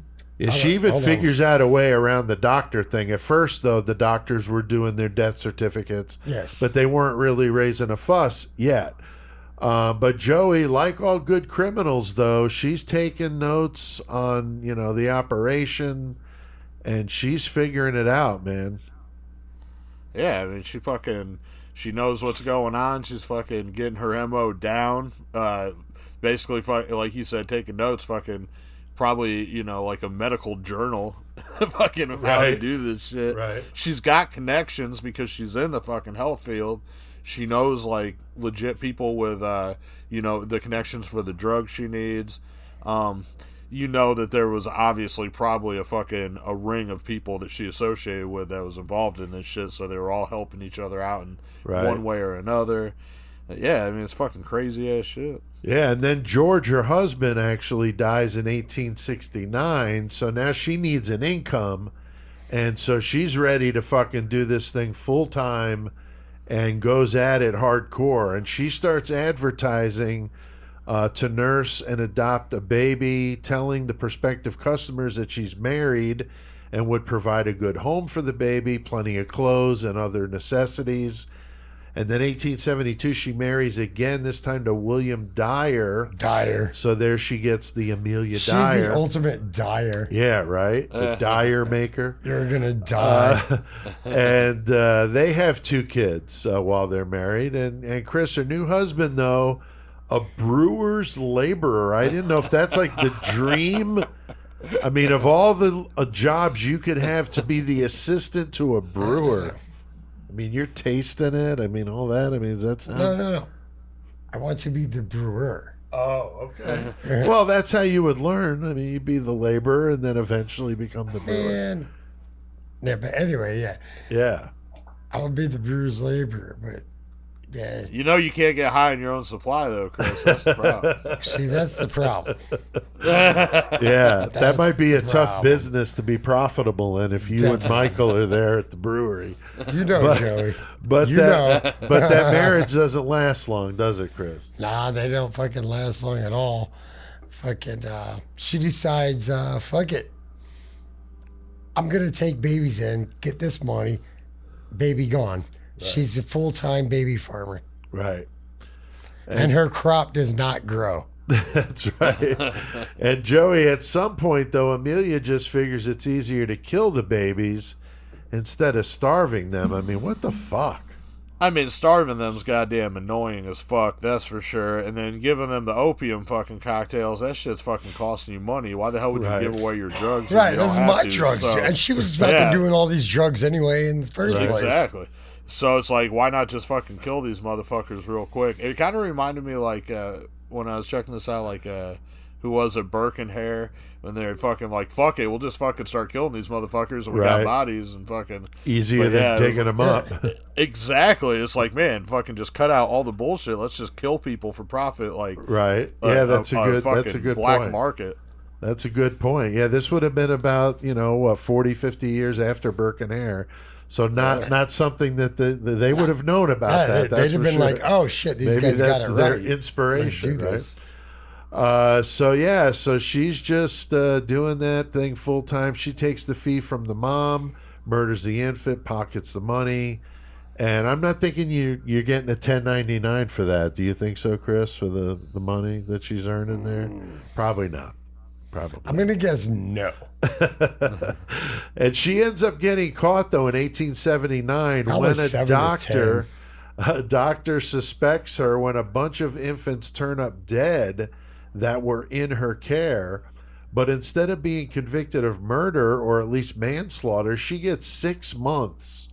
she even figures out a way around the doctor thing. At first, though, the doctors were doing their death certificates. Yes. But they weren't really raising a fuss yet. But Joey, like all good criminals, though, she's taking notes on, you know, the operation, and she's figuring it out, man. Yeah, I mean, she knows what's going on. She's fucking getting her MO down. Basically, like you said, taking notes, fucking probably, you know, like a medical journal, fucking how to do this shit. Right. She's got connections because she's in the fucking health field. She knows, like, legit people with, you know, the connections for the drugs she needs. You know that there was obviously probably a ring of people that she associated with that was involved in this shit, so they were all helping each other out in one way or another. Yeah, I mean, it's fucking crazy-ass shit. Yeah, and then George, her husband, actually dies in 1869, so now she needs an income, and so she's ready to fucking do this thing full-time and goes at it hardcore. And she starts advertising to nurse and adopt a baby, telling the prospective customers that she's married and would provide a good home for the baby, plenty of clothes and other necessities. And then 1872, she marries again, this time to William Dyer. Dyer. So there she gets the Amelia She's Dyer. the ultimate Dyer. Yeah, right? The Dyer maker. You're going to die. And they have 2 kids while they're married. And Chris, her new husband, though, a brewer's laborer. I didn't know if that's like the dream. I mean, of all the jobs you could have, to be the assistant to a brewer. I mean, you're tasting it. I mean, all that. I mean, does that sound... No. I want to be the brewer. Oh, okay. Well, that's how you would learn. I mean, you'd be the laborer and then eventually become the brewer. Yeah, but anyway, yeah. Yeah. I would be the brewer's laborer, but yeah. You know you can't get high on your own supply, though, Chris. That's the problem. See, that's the problem. Yeah, that might be a tough problem. business to be profitable in if you and Michael are there at the brewery. You know, Joey. But that marriage doesn't last long, does it, Chris? Nah, they don't fucking last long at all. Fucking, she decides, fuck it. I'm going to take babies in, get this money, baby gone. Right. She's a full-time baby farmer. Right. And her crop does not grow. That's right. And Joey, at some point, though, Amelia just figures it's easier to kill the babies instead of starving them. I mean, what the fuck? I mean, starving them's goddamn annoying as fuck, that's for sure. And then giving them the opium fucking cocktails, that shit's fucking costing you money. Why the hell would you give away your drugs? Right, this is my drugs. So, and she was fucking doing all these drugs anyway in the first place. Exactly. So it's like, why not just fucking kill these motherfuckers real quick? It kind of reminded me, like, when I was checking this out, like, who was it, Burke and Hare, when they're fucking like, fuck it, we'll just fucking start killing these motherfuckers, and we got bodies and fucking... Easier than digging them up. Exactly. It's like, man, fucking just cut out all the bullshit. Let's just kill people for profit, like... Right. Yeah, that's a good black point. market. That's a good point. Yeah, this would have been about, 40, 50 years after Burke and Hare. So not something that they would have known about that. They'd have been like, oh shit, these guys got it right. Their inspiration, Let's do this. Right? So she's just doing that thing full time. She takes the fee from the mom, murders the infant, pockets the money, and I'm not thinking you're getting a 1099 for that. Do you think so, Chris? For the money that she's earning there? Probably not. Probably. I'm gonna guess no. And she ends up getting caught though in 1879 when a doctor suspects her when a bunch of infants turn up dead that were in her care. But instead of being convicted of murder or at least manslaughter, she gets 6 months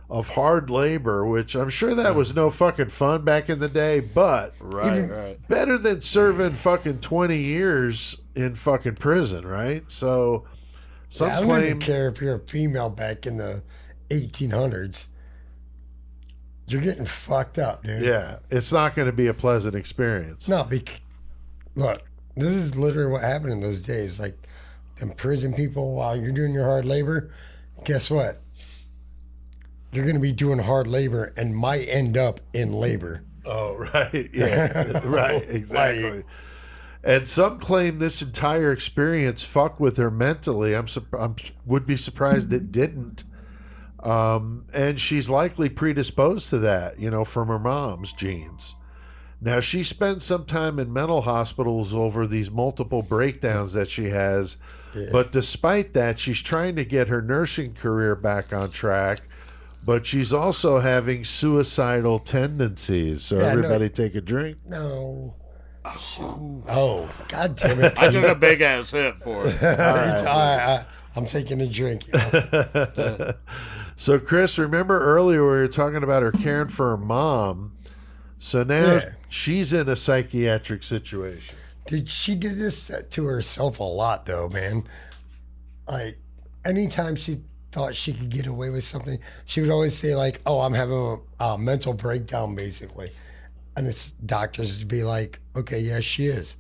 of hard labor, which I'm sure that was no fucking fun back in the day, but better than serving fucking 20 years in fucking prison, right? So I don't even care if you're a female back in the 1800s. You're getting fucked up, dude. Yeah, it's not going to be a pleasant experience. No, look, this is literally what happened in those days. Like, them prison people, while you're doing your hard labor, guess what? You're going to be doing hard labor and might end up in labor. Oh, right. Yeah, right. Exactly. And some claim this entire experience fucked with her mentally. I would be surprised it didn't. And she's likely predisposed to that, from her mom's genes. Now, she spent some time in mental hospitals over these multiple breakdowns that she has. Yeah. But despite that, she's trying to get her nursing career back on track. But she's also having suicidal tendencies. So everybody take a drink. No. Oh, God damn it. I took a big ass hit for it. I'm taking a drink. So, Chris, remember earlier we were talking about her caring for her mom. So now she's in a psychiatric situation. Dude, she did this to herself a lot, though, man. Like, anytime she thought she could get away with something, she would always say, like, oh, I'm having a mental breakdown, basically. And the doctors would be like, okay, yes, she is.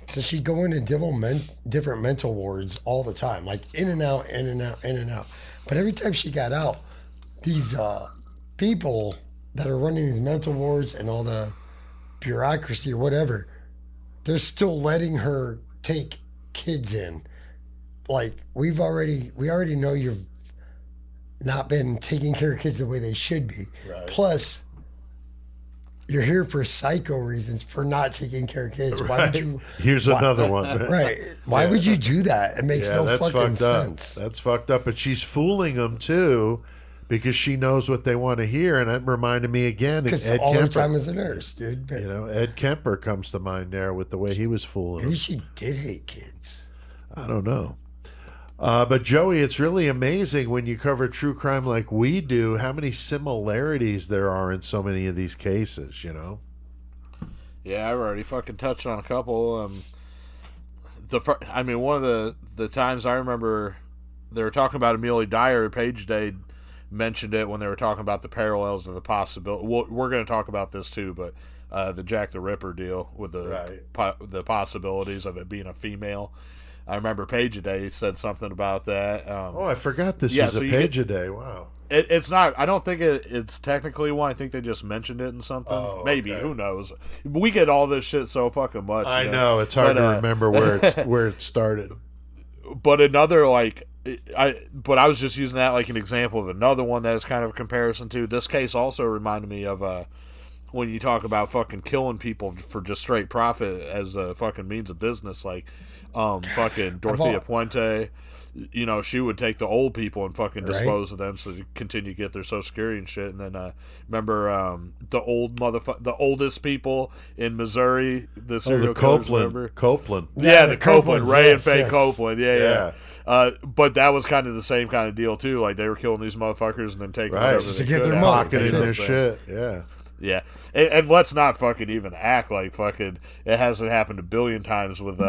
So she'd go into different mental wards all the time, like in and out, in and out, in and out. But every time she got out, these people that are running these mental wards and all the bureaucracy or whatever, they're still letting her take kids in. like we already know you've not been taking care of kids the way they should be. Right. Plus, you're here for psycho reasons for not taking care of kids. Why would you? Here's another one. Right. Why would you do that? It makes no that's fucking fucked up. sense. That's fucked up. But she's fooling them too, because she knows what they want to hear. And that reminded me again. Because Ed all the Kemper, time as a nurse, dude. But Ed Kemper comes to mind there with the way he was fooling maybe them. she did hate kids. I don't know. But Joey, it's really amazing when you cover true crime like we do, how many similarities there are in so many of these cases, you know? Yeah, I've already fucking touched on a couple. One of the times I remember they were talking about Amelia Dyer, Page Day mentioned it when they were talking about the parallels of the possibility. We're going to talk about this too, but the Jack the Ripper deal with the possibilities of it being a female. I remember Page a Day said something about that. I forgot this was a Page a Day. Wow. It's not. I don't think it's technically one. I think they just mentioned it in something. Oh, maybe. okay. Who knows? We get all this shit so fucking much. I know. It's hard to remember where it started. But another I was just using that like an example of another one that is kind of a comparison to. This case also reminded me of when you talk about fucking killing people for just straight profit as a fucking means of business, like fucking Dorothea Puente. You know, she would take the old people and fucking dispose of them so they continue to get their Social Security and shit. And then remember the oldest people in Missouri, the serial killers, remember? Copeland. Yeah, the Copeland, Ray and yes, Faye yes. Copeland. Yeah. But that was kind of the same kind of deal too. Like they were killing these motherfuckers and then taking whatever just they to get could their out. money. Pocketing That's their it. shit. Yeah. Yeah, and let's not fucking even act like fucking it hasn't happened a billion times with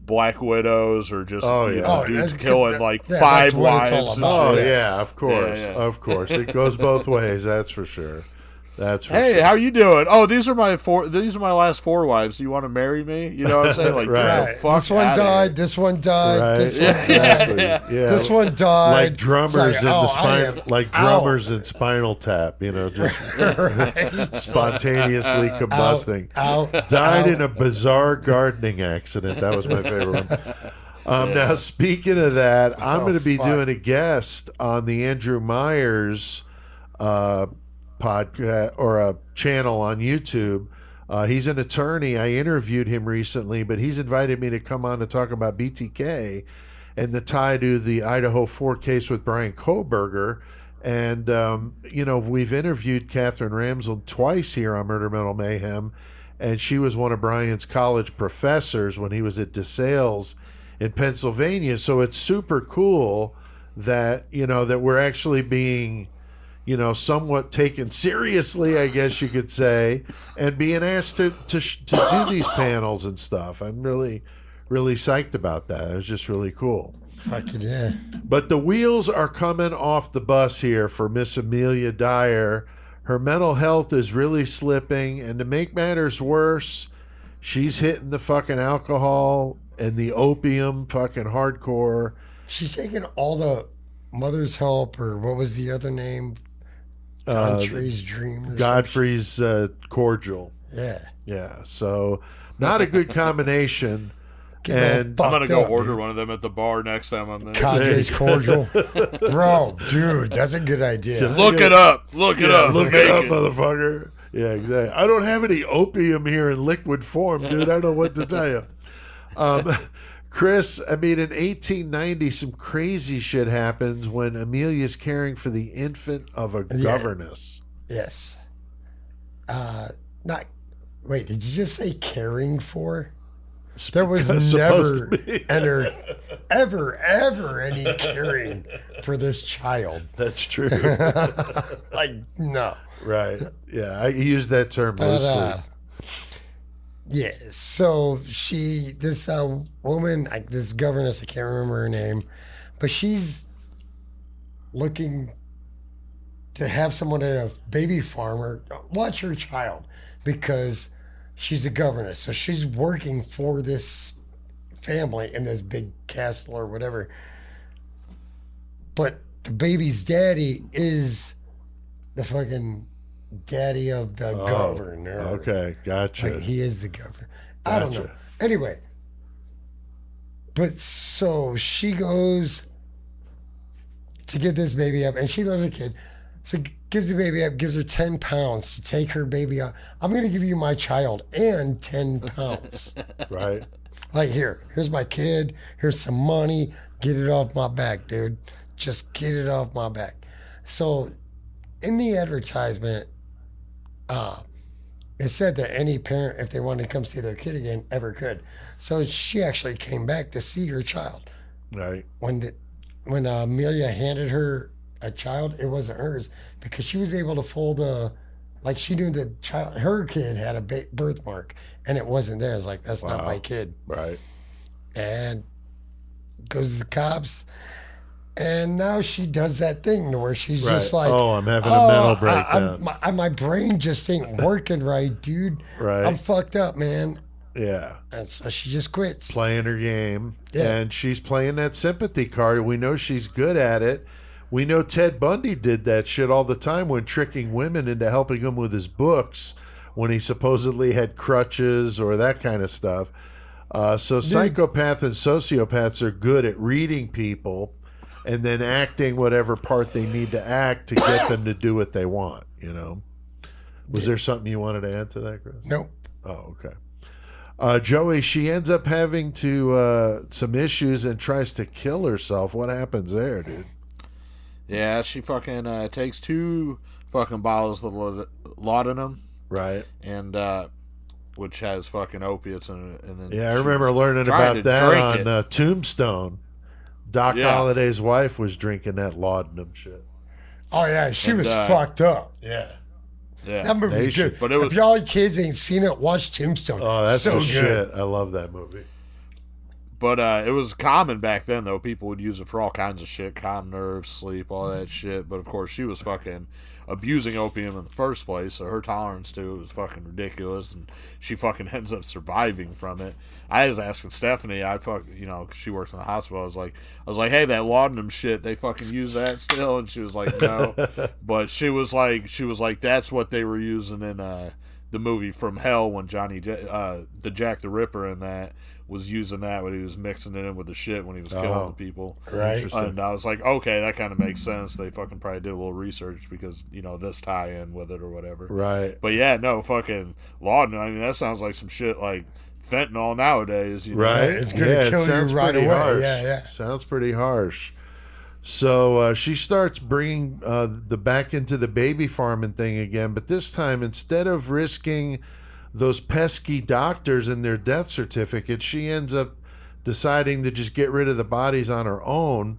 black widows or just dudes killing like that's 5 what it's all wives. and about. Oh shit. yeah, of course, Yeah. of course. It goes both ways. That's for sure. That's for Hey, sure. how you doing? Oh, these are my last 4 wives. Do you want to marry me? You know what I'm saying? Like, Right. get the fuck This one outta died. here. This one died. Right. This one died. Exactly. Yeah. This one died. Like drummers It's in the I am drummers in Spinal Tap. You know, just spontaneously combusting. out, Died out. in a bizarre gardening accident. That was my favorite one. Now, speaking of that, I'm going to be doing a guest on the Andrew Myers podcast or a channel on YouTube. He's an attorney. I interviewed him recently, but he's invited me to come on to talk about BTK and the tie to the Idaho 4 case with Brian Kohberger. And, we've interviewed Catherine Ramsland twice here on Murder Metal Mayhem, and she was one of Brian's college professors when he was at DeSales in Pennsylvania. So it's super cool that, that we're actually being, somewhat taken seriously, I guess you could say, and being asked to do these panels and stuff. I'm really, really psyched about that. It was just really cool. Fucking yeah. But the wheels are coming off the bus here for Miss Amelia Dyer. Her mental health is really slipping, and to make matters worse, she's hitting the fucking alcohol and the opium fucking hardcore. She's taking all the Mother's Help, or what was the other name? Godfrey's Dream. Or Godfrey's cordial. something. Yeah, so not a good combination. And I'm gonna go Fucked up, order dude. one of them at the bar next time I'm there. Cadre's cordial. Bro, dude, that's a good idea. Look it up. Look it up. Look Make it up, motherfucker. Yeah, exactly. I don't have any opium here in liquid form, dude. I don't know what to tell you. Chris, in 1890, some crazy shit happens when Amelia's caring for the infant of a governess. Yes. Wait, did you just say caring for? There was Supposed never to be. ever any caring for this child. That's true. Like, no. Right. Yeah, I use that term loosely. But, yeah, so this woman, this governess, I can't remember her name, but she's looking to have someone at a baby farm or watch her child because she's a governess. So she's working for this family in this big castle or whatever. But the baby's daddy is the fucking daddy of the governor. Okay, gotcha. Like, he is the governor. I don't know. Gotcha. Anyway, But so she goes to get this baby up, and she loves a kid. So gives the baby up, gives her 10 pounds to take her baby out. I'm going to give you my child and 10 pounds. Right. Like, here's my kid. Here's some money. Get it off my back, dude. Just get it off my back. So in the advertisement, it said that any parent, if they wanted to come see their kid again, ever could. So she actually came back to see her child. Right. When Amelia handed her a child, it wasn't hers because she was able to fold like she knew the child, her kid had a birthmark and it wasn't theirs. Like, that's not my kid. Right. And goes to the cops. And now she does that thing to where she's just like, oh, I'm having a mental breakdown. My brain just ain't working right, dude. Right. I'm fucked up, man. Yeah. And so she just quits. Playing her game. Yeah. And she's playing that sympathy card. We know she's good at it. We know Ted Bundy did that shit all the time when tricking women into helping him with his books when he supposedly had crutches or that kind of stuff. So psychopaths and sociopaths are good at reading people and then acting whatever part they need to act to get them to do what they want, you know? Was there something you wanted to add to that, Chris? Nope. Oh, okay. Joey, she ends up having some issues and tries to kill herself. What happens there, dude? Yeah, she fucking takes 2 fucking bottles of laudanum. Right. And, which has fucking opiates in it. And then yeah, I remember learning about that on Tombstone. Doc Holliday's wife was drinking that laudanum shit. Oh, yeah, she was fucked up. Yeah. Yeah. That movie's good. But it was, if y'all kids ain't seen it, watch Tombstone. Oh, that's so the good. shit. I love that movie. But it was common back then, though. People would use it for all kinds of shit. Calm nerves, sleep, all that shit. But, of course, she was fucking abusing opium in the first place, so her tolerance to it was fucking ridiculous, and she fucking ends up surviving from it. I was asking Stephanie, cause she works in the hospital, I was like, hey, that laudanum shit, they fucking use that still? And she was like, no. But she was like, that's what they were using in the movie From Hell when the Jack the Ripper in that was using that when he was mixing it in with the shit when he was killing the people. Right. And I was like, okay, that kind of makes sense. They fucking probably did a little research because, this tie-in with it or whatever. Right. But yeah, no, fucking laudanum. I mean, that sounds like some shit like fentanyl nowadays. Right. It's going to kill you right away. Harsh. Yeah. Sounds pretty harsh. So she starts bringing the back into the baby farming thing again, but this time, instead of risking those pesky doctors and their death certificates, she ends up deciding to just get rid of the bodies on her own,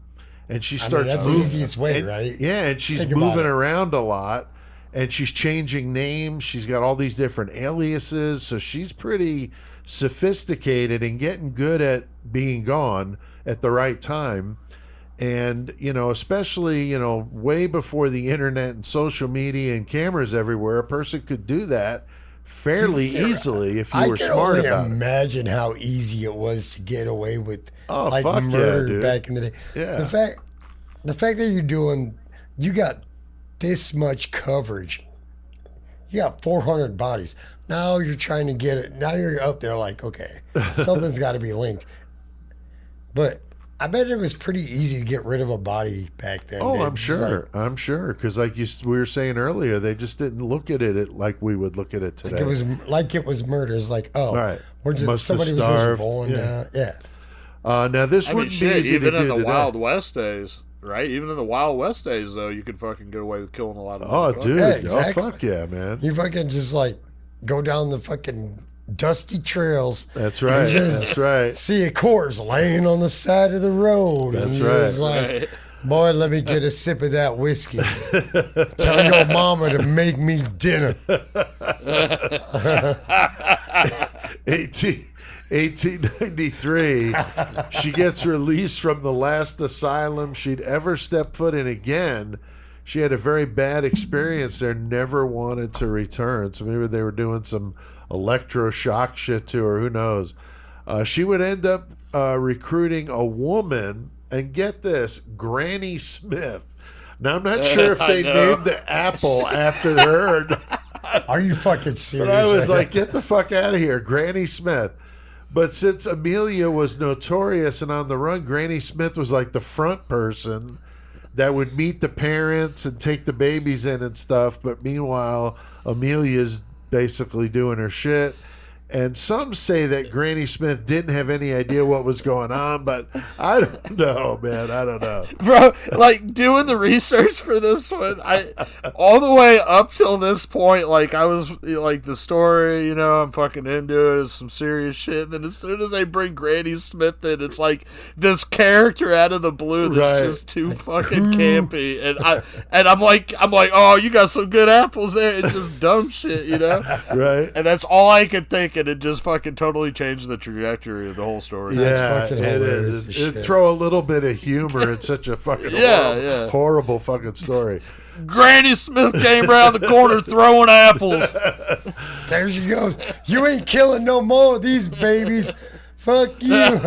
and she starts that's moving. the easiest way, right? Yeah, and she's moving around a lot, and she's changing names. She's got all these different aliases, so she's pretty sophisticated and getting good at being gone at the right time. And, especially, way before the internet and social media and cameras everywhere, a person could do that fairly easily if you were smart about it. I can only imagine how easy it was to get away with fuck murder back in the day. Yeah. The fact that you got this much coverage. You got 400 bodies. Now you're trying to get it. Now you're up there like, okay, something's got to be linked. But I bet it was pretty easy to get rid of a body back then. Oh, dude. I'm sure. I'm sure. Because we were saying earlier, they just didn't look at it like we would look at it today. Like it was murder. It's like, right. we're just somebody was just rolling down. Yeah. Now this wouldn't be easy even to in do the today. Wild West days, right? Even in the Wild West days, though, you could fucking get away with killing a lot of. Oh, dude! Yeah, exactly. Oh, fuck yeah, man! You fucking just go down the fucking dusty trails. That's right. That's right. See a corpse laying on the side of the road. That's and right. Just like, boy, let me get a sip of that whiskey. Tell your mama to make me dinner. 1893, she gets released from the last asylum she'd ever step foot in again. She had a very bad experience there, never wanted to return. So maybe they were doing some electroshock shit to her, who knows. She would end up recruiting a woman, and get this, Granny Smith. Now, I'm not sure if they named the apple after her. Are you fucking serious? But I was like, get the fuck out of here, Granny Smith. But since Amelia was notorious and on the run, Granny Smith was like the front person that would meet the parents and take the babies in and stuff. But meanwhile, Amelia's basically doing her shit. And some say that Granny Smith didn't have any idea what was going on, but I don't know, man. I don't know. Bro, like, doing the research for this one, I all the way up till this point, like, I was, like, the story, you know, I'm fucking into it, it's some serious shit, and then as soon as they bring Granny Smith in, it's like this character out of the blue that's just too fucking campy, and I'm like, oh, you got some good apples there, and just dumb shit, you know? Right. And that's all I could think, and it just fucking totally changed the trajectory of the whole story. That's fucking it hilarious is. as shit. Throw a little bit of humor in such a fucking horrible fucking story. Granny Smith came around the corner throwing apples. There she goes. You ain't killing no more of these babies. Fuck you.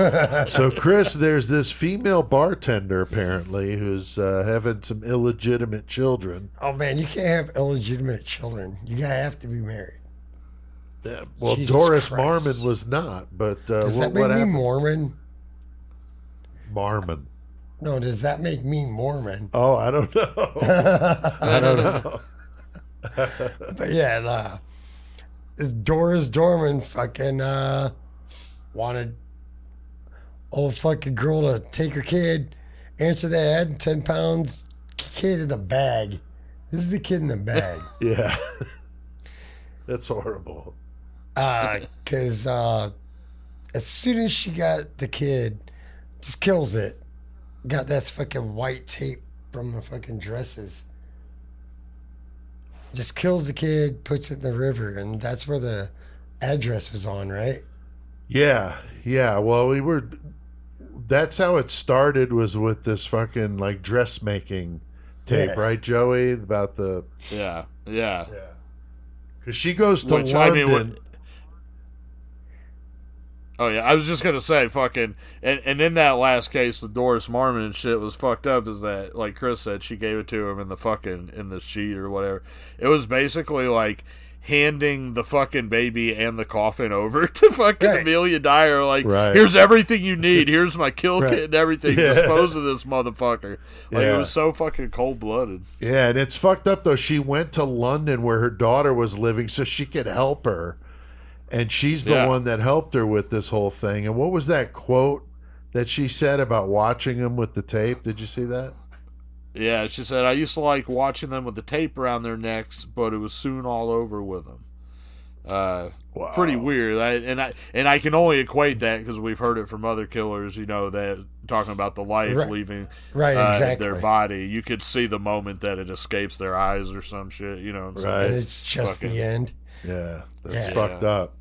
So, Chris, there's this female bartender apparently who's having some illegitimate children. Oh, man, you can't have illegitimate children. You have to be married. Yeah, well, Jesus Doris Christ. Marmon was not, but Does that make what me happened? Mormon? Marmon. No, does that make me Mormon? Oh, I don't know. I don't know. But yeah, Doris Dorman fucking wanted old fucking girl to take her kid, answer the ad, 10 pounds, kid in the bag. This is the kid in the bag. Yeah. That's horrible. Because as soon as she got the kid, just kills it. Got that fucking white tape from the fucking dresses. Just kills the kid, puts it in the river, and that's where the address was on, right? Yeah. Well, that's how it started, was with this fucking like dressmaking tape, right, Joey? About the Yeah. Because she goes to Which, London. I mean, oh yeah, I was just gonna say, fucking, and in that last case with Doris Marmon and shit was fucked up. Is that, like Chris said, she gave it to him in the sheet or whatever. It was basically like handing the fucking baby and the coffin over to fucking Amelia Dyer. Like, here's everything you need. Here's my kill kit and everything. Dispose of this motherfucker. Like, it was so fucking cold blooded. Yeah, and it's fucked up though. She went to London where her daughter was living so she could help her. And she's the one that helped her with this whole thing. And what was that quote that she said about watching him with the tape? Did you see that? Yeah, she said, I used to like watching them with the tape around their necks, but it was soon all over with them. Wow. Pretty weird. I can only equate that because we've heard it from other killers, you know, that talking about the life leaving their body. You could see the moment that it escapes their eyes or some shit, you know what I'm saying? And it's just the end. Yeah, that's fucked up.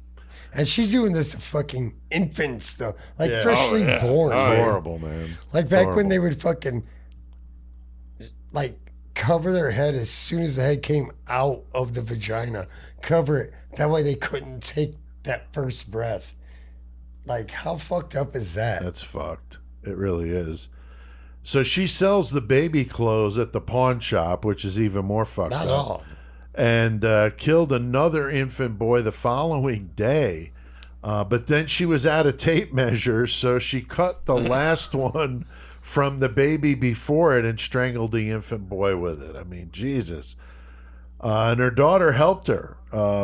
And she's doing this to fucking infants, though. Like, freshly born. It's horrible, man. Like, back when they would fucking, like, cover their head as soon as the head came out of the vagina. Cover it. That way they couldn't take that first breath. Like, how fucked up is that? That's fucked. It really is. So she sells the baby clothes at the pawn shop, which is even more fucked up. Not all. And killed another infant boy the following day. But then she was out of tape measures, so she cut the last one from the baby before it and strangled the infant boy with it. I mean, Jesus. And her daughter helped her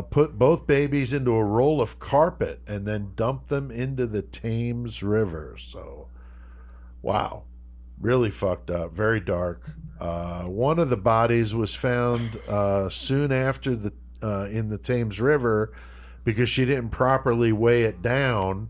put both babies into a roll of carpet and then dumped them into the Thames River. So, wow. Really fucked up. Very dark. One of the bodies was found soon after in the Thames River because she didn't properly weigh it down.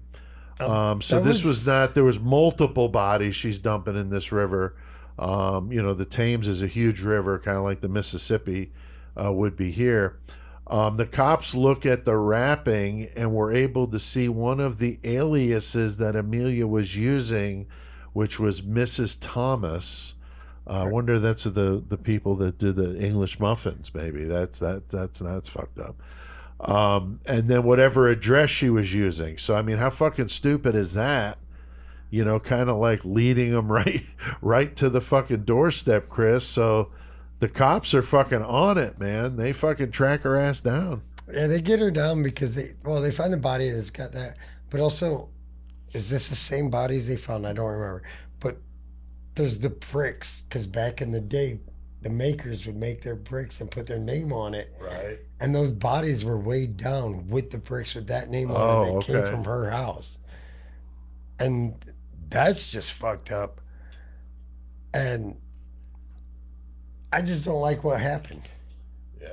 So this was not. There was multiple bodies she's dumping in this river. You know, the Thames is a huge river, kind of like the Mississippi would be here. The cops look at the wrapping and were able to see one of the aliases that Amelia was using, which was Mrs. Thomas. I wonder that's the people that did the English muffins. Maybe that's fucked up. And then whatever address she was using. So I mean, how fucking stupid is that? You know, kind of like leading them right to the fucking doorstep, Chris. So the cops are fucking on it, man. They fucking track her ass down. Yeah, they get her down because they find the body and it's got that But also, is this the same bodies they found? I don't remember. But there's the bricks, because back in the day, the makers would make their bricks and put their name on it. Right. And those bodies were weighed down with the bricks with that name on it that came from her house. And that's just fucked up. And I just don't like what happened. Yeah.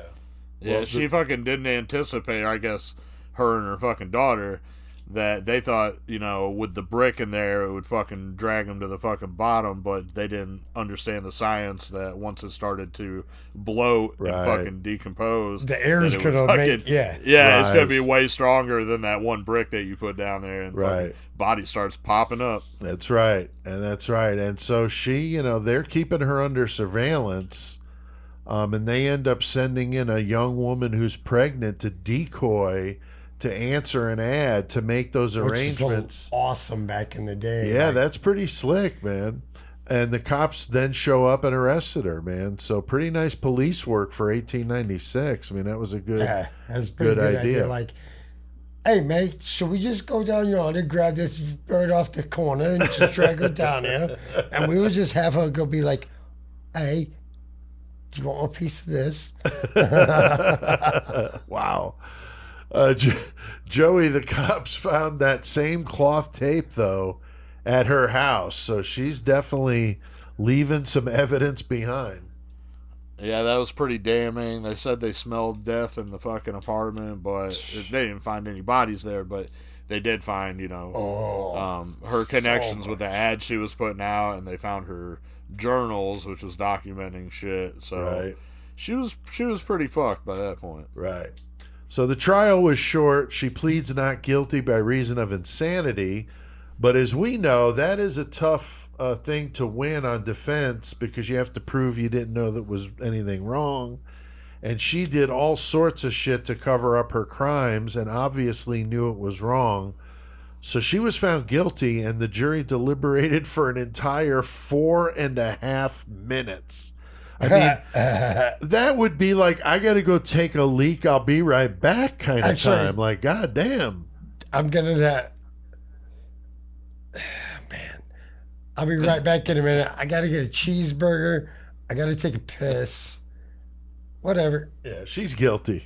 Yeah, Well, she fucking didn't anticipate, I guess, her and her fucking daughter, that they thought, you know, with the brick in there, it would fucking drag them to the fucking bottom, but they didn't understand the science that once it started to bloat and fucking decompose, the air's that it would gonna fucking, make, yeah. it's gonna be way stronger than that one brick that you put down there, and fucking body starts popping up. That's right. And so she, you know, they're keeping her under surveillance, and they end up sending in a young woman who's pregnant to decoy to answer an ad to make those arrangements. Which is awesome back in the day. Yeah, that's pretty slick, man. And the cops then show up and arrested her, man. So pretty nice police work for 1896. I mean, that was a good, that's a pretty good idea. Like, hey, mate, should we just go down yonder, grab this bird off the corner, and just drag her down here? And we would just have her go be like, hey, do you want a piece of this? Wow. Joey, the cops found that same cloth tape, though, at her house. So she's definitely leaving some evidence behind. Yeah, that was pretty damning. They said they smelled death in the fucking apartment, but they didn't find any bodies there, but they did find, you know, her connections with the ad she was putting out, and they found her journals, which was documenting shit. So she was pretty fucked by that point. Right. So the trial was short. She pleads not guilty by reason of insanity. But as we know, that is a tough thing to win on defense, because you have to prove you didn't know that was anything wrong. And she did all sorts of shit to cover up her crimes and obviously knew it was wrong. So she was found guilty, and the jury deliberated for an entire 4.5 minutes. I mean, that would be like, I got to go take a leak, I'll be right back kind of time. Like, God damn. I'm going to... Man. I'll be right back in a minute. I got to get a cheeseburger. I got to take a piss. Whatever. Yeah, she's guilty.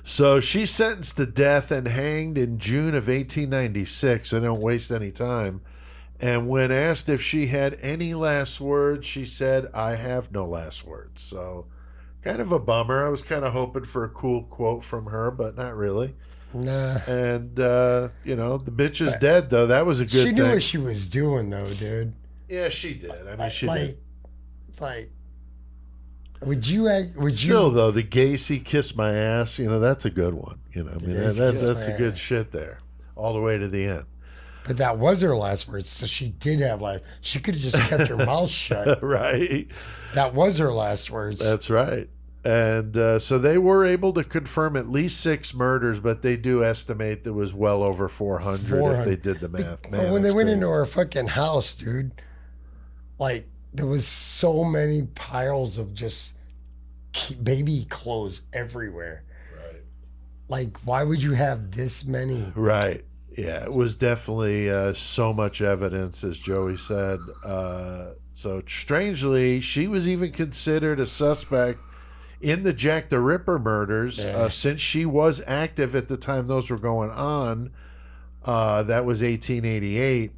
So she's sentenced to death and hanged in June of 1896. So don't waste any time. And when asked if she had any last words, she said, I have no last words. So kind of a bummer. I was kind of hoping for a cool quote from her, but not really. Nah. And, you know, the bitch is dead, though. That was a good thing. She knew what she was doing, though, dude. Yeah, she did. I mean, she did. It's like, would you... Still, though, the Gacy kiss my ass, you know, that's a good one. You know, I mean, that's a good shit there. All the way to the end. But that was her last words, so she did have last... She could have just kept her mouth shut. Right. That was her last words. That's right. And so they were able to confirm at least 6 murders, but they do estimate there was well over 400 if they did the math. Man, but when they went into her fucking house, dude, like, there was so many piles of just baby clothes everywhere. Right. Like, why would you have this many? Right. Yeah, it was definitely so much evidence, as Joey said. So strangely, she was even considered a suspect in the Jack the Ripper murders, since she was active at the time those were going on. That was 1888.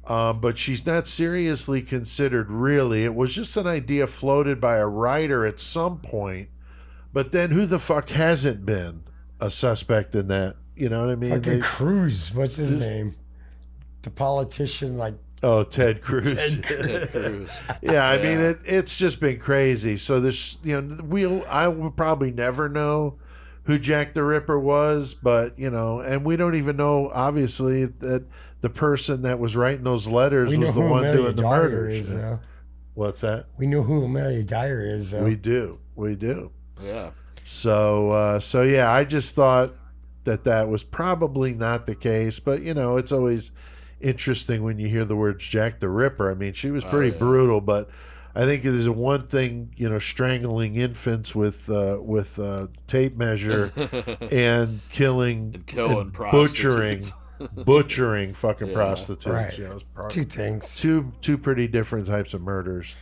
But she's not seriously considered, really. It was just an idea floated by a writer at some point. But then who the fuck hasn't been a suspect in that? You know what I mean? Fucking Cruz. What's his name? The politician, like... Oh, Ted Cruz. Ted Cruz. Yeah, I mean, it's just been crazy. So this, you know, I will probably never know who Jack the Ripper was, but, you know, and we don't even know, obviously, that the person that was writing those letters was the one doing the murders. What's that? We know who Amelia Dyer is. We do. Yeah. So yeah, I just thought that was probably not the case, but, you know, it's always interesting when you hear the words Jack the Ripper. I mean, she was pretty brutal, but I think there's one thing, strangling infants with tape measure and killing and butchering fucking prostitutes. Right. It's Two things. Two pretty different types of murders.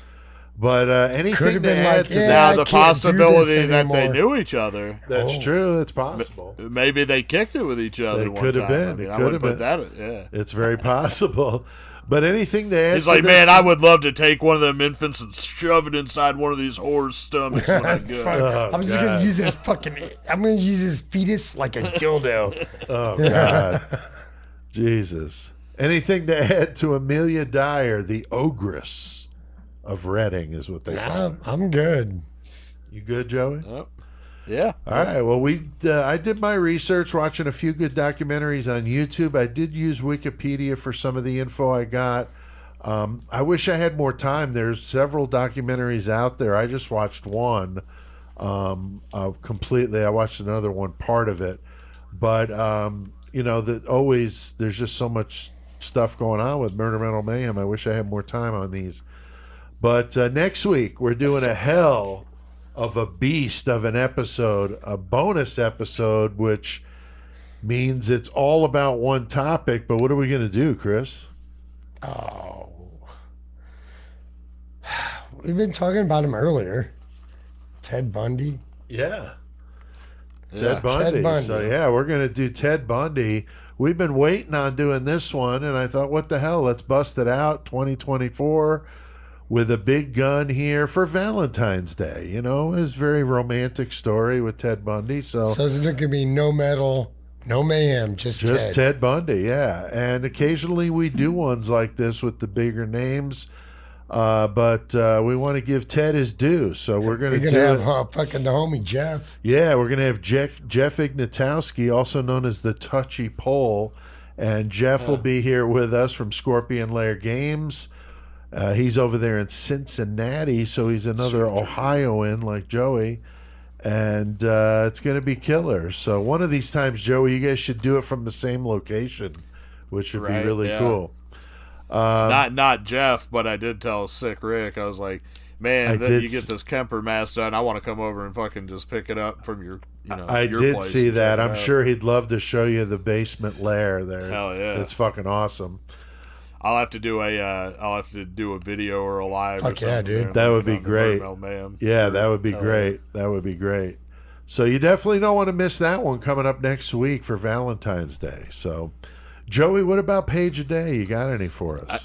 But anything Could've to been add like, to yeah, Now I the can't do this possibility that they anymore. knew each other. That's true. It's possible. Maybe they kicked it with each other. It one could have time. been. I It mean, could have put been. that. Yeah. It's very possible. But anything to add He's to like, this- man, I would love to take one of them infants and shove it inside one of these whores' stomachs when I go. I'm just God. gonna use this I'm gonna use this fetus like a dildo. Oh, God. Jesus. Anything to add to Amelia Dyer, the Ogress of Reading is what they call her. I'm good. You good, Joey? Oh, yeah. All right. Well, I did my research watching a few good documentaries on YouTube. I did use Wikipedia for some of the info I got. I wish I had more time. There's several documentaries out there. I just watched one completely. I watched another one, part of it. But, there's just so much stuff going on with Murder Metal Mayhem. I wish I had more time on these. But next week, we're doing a hell of a beast of an episode, a bonus episode, which means it's all about one topic. But what are we going to do, Chris? Oh, we've been talking about him earlier. Ted Bundy. Yeah. Yeah. Ted Bundy. Ted Bundy. So, yeah, we're going to do Ted Bundy. We've been waiting on doing this one, and I thought, what the hell? Let's bust it out 2024 with a big gun here for Valentine's Day. It's a very romantic story with Ted Bundy. So So there could be no metal, no mayhem, just Ted Bundy, yeah. And occasionally we do ones like this with the bigger names. But we want to give Ted his due, so we're going to do have it. fucking the homie Jeff. Yeah, we're going to have Jeff Ignatowski, also known as the Touchy Pole, and Jeff will be here with us from Scorpion Lair Games. He's over there in Cincinnati, so he's another Ohioan like Joey, and it's going to be killer. So one of these times, Joey, you guys should do it from the same location, which would be really cool. Not Jeff, but I did tell Sick Rick. I was like, man, you get this Kemper mask done. I want to come over and fucking just pick it up from your, I your did place see and that. check it I'm out. sure he'd love to show you the basement lair there. Hell yeah. It's fucking awesome. I'll have to do a video or a live. Fuck or something yeah, dude. there That would be on the great. Murder Metal Mayhem. Yeah, that would be great. That would be great. So you definitely don't want to miss that one coming up next week for Valentine's Day. So, Joey, what about Page a Day? You got any for us?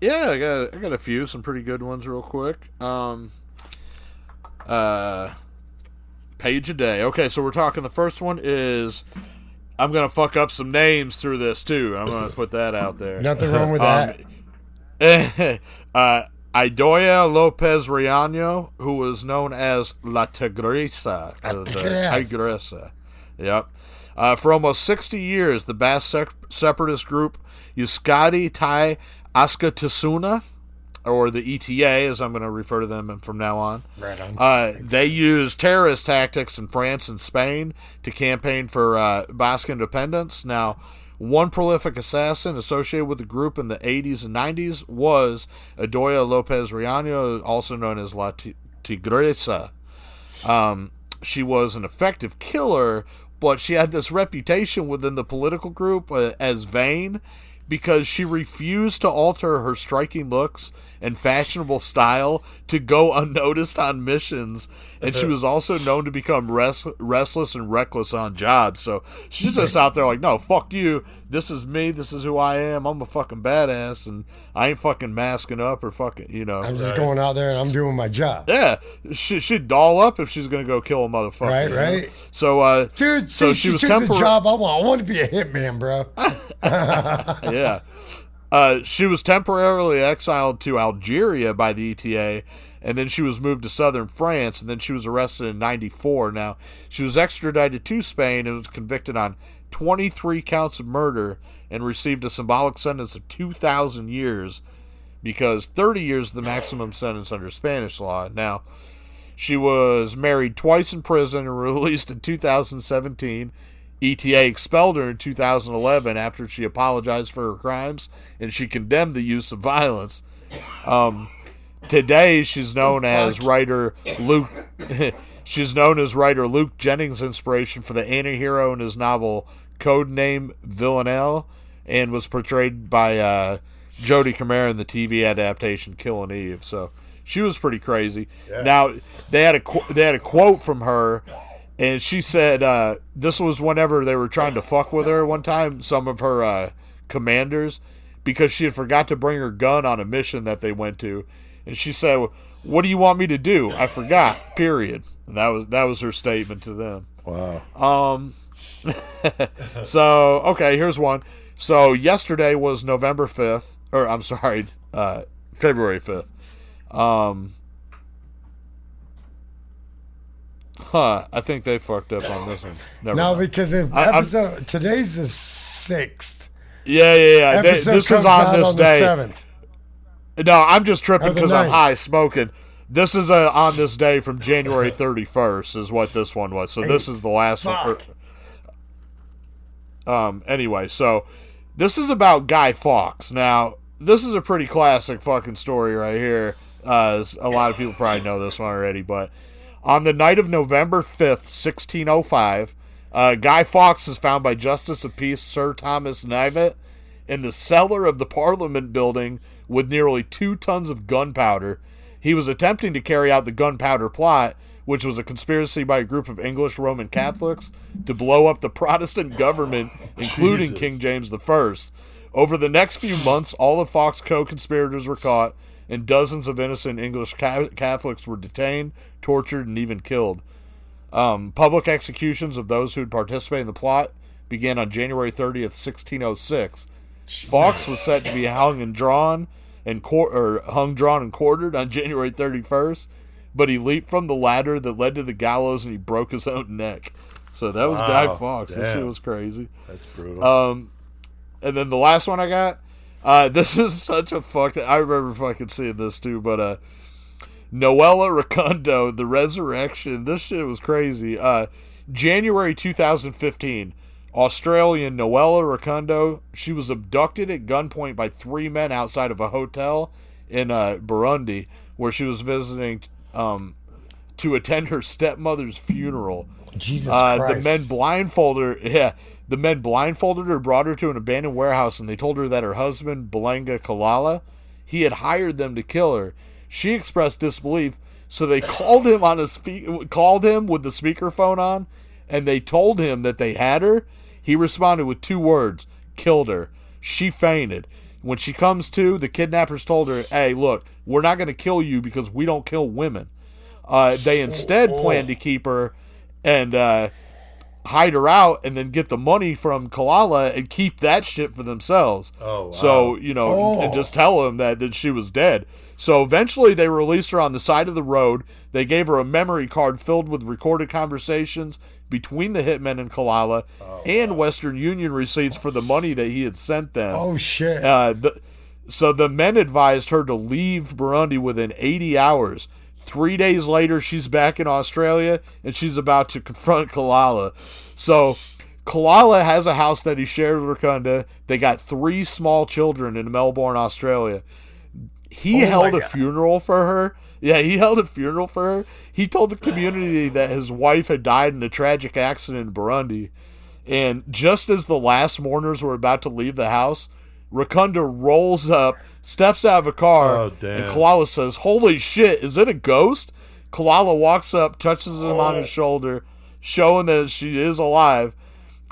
Yeah, I got a few, some pretty good ones, real quick. Page a Day. Okay, so we're talking. The first one is, I'm gonna fuck up some names through this too. I'm gonna put that out there. Nothing wrong with that. Idoia Lopez Riano, who was known as La Tigresa. Tigresa. Yep. For almost 60 years, the Basque separatist group Euskadi Tai Askatasuna, or the ETA, as I'm going to refer to them from now on. Right on. They used terrorist tactics in France and Spain to campaign for Basque independence. Now, one prolific assassin associated with the group in the 80s and 90s was Idoia Lopez Riano, also known as La Tigresa. She was an effective killer, but she had this reputation within the political group as vain, because she refused to alter her striking looks and fashionable style to go unnoticed on missions, and she was also known to become restless and reckless on jobs. So she's just out there like, no, fuck you, this is me, this is who I am, I'm a fucking badass, and I ain't fucking masking up or fucking, I'm just going out there and I'm doing my job. Yeah, she'd doll up if she's gonna go kill a motherfucker. Right. So, Dude, so she was took the job I want. I want to be a hitman, bro. Yeah. She was temporarily exiled to Algeria by the ETA, and then she was moved to southern France, and then she was arrested in 94. Now, she was extradited to Spain and was convicted on 23 counts of murder and received a symbolic sentence of 2,000 years, because 30 years is the maximum sentence under Spanish law. Now, she was married twice in prison and released in 2017. ETA expelled her in 2011 after she apologized for her crimes, and she condemned the use of violence. today she's known as writer Luke. She's known as writer Luke Jennings' inspiration for the anti-hero in his novel Codename Villanelle, and was portrayed by Jodie Comer in the TV adaptation Killing Eve. So she was pretty crazy. Yeah. Now they had a quote from her, and she said this was whenever they were trying to fuck with her one time, some of her commanders, because she had forgot to bring her gun on a mission that they went to, and she said, "What do you want me to do? I forgot. Period." And that was her statement to them. Wow. So okay, here's one. So yesterday was November 5th, or I'm sorry, February 5th. I think they fucked up on this one. Never mind. Because today's the 6th. Yeah. This is on this day. The 7th. No, I'm just tripping because I'm high smoking. This is on this day from January 31st is what this one was. So this is the last one. Anyway, so this is about Guy Fawkes. Now, this is a pretty classic fucking story right here. A lot of people probably know this one already, but on the night of November 5th, 1605, Guy Fawkes is found by Justice of Peace Sir Thomas Knivet in the cellar of the Parliament building with nearly 2 tons of gunpowder. He was attempting to carry out the gunpowder plot, which was a conspiracy by a group of English Roman Catholics to blow up the Protestant government, including King James I. Over the next few months, all of Fawkes' co-conspirators were caught, and dozens of innocent English Catholics were detained, tortured, and even killed. Public executions of those who had participated in the plot began on January 30th, 1606. Fawkes was set to be hung, drawn, and quartered on January 31st, but he leaped from the ladder that led to the gallows and he broke his own neck. So that was Guy Fawkes. That shit was crazy. That's brutal. And then the last one I got, this is such a I remember fucking seeing this too, but Noella Racondo, The Resurrection, this shit was crazy. January 2015, Australian Noella Racondo, she was abducted at gunpoint by 3 men outside of a hotel in Burundi, where she was visiting to attend her stepmother's funeral. Jesus Christ. The men blindfolded her, brought her to an abandoned warehouse, and they told her that her husband, Belenga Kalala, he had hired them to kill her. She expressed disbelief, so they called him with the speakerphone on, and they told him that they had her. He responded with 2 words: killed her. She fainted. When she comes to, the kidnappers told her, "Hey, look, we're not going to kill you because we don't kill women." They instead planned to keep her and hide her out and then get the money from Kalala and keep that shit for themselves. Oh, wow. So, and just tell them that she was dead. So eventually they released her on the side of the road. They gave her a memory card filled with recorded conversations between the hitmen and Kalala and Western Union receipts for the money that he had sent them. Oh, shit. So the men advised her to leave Burundi within 80 hours. 3 days later, she's back in Australia, and she's about to confront Kalala. So Kalala has a house that he shared with Rakunda. They got 3 small children in Melbourne, Australia. He held a funeral for her. Yeah, he held a funeral for her. He told the community that his wife had died in a tragic accident in Burundi. And just as the last mourners were about to leave the house, Rakunda rolls up, steps out of a car, and Kalala says, "Holy shit, is it a ghost?" Kalala walks up, touches him on his shoulder, showing that she is alive,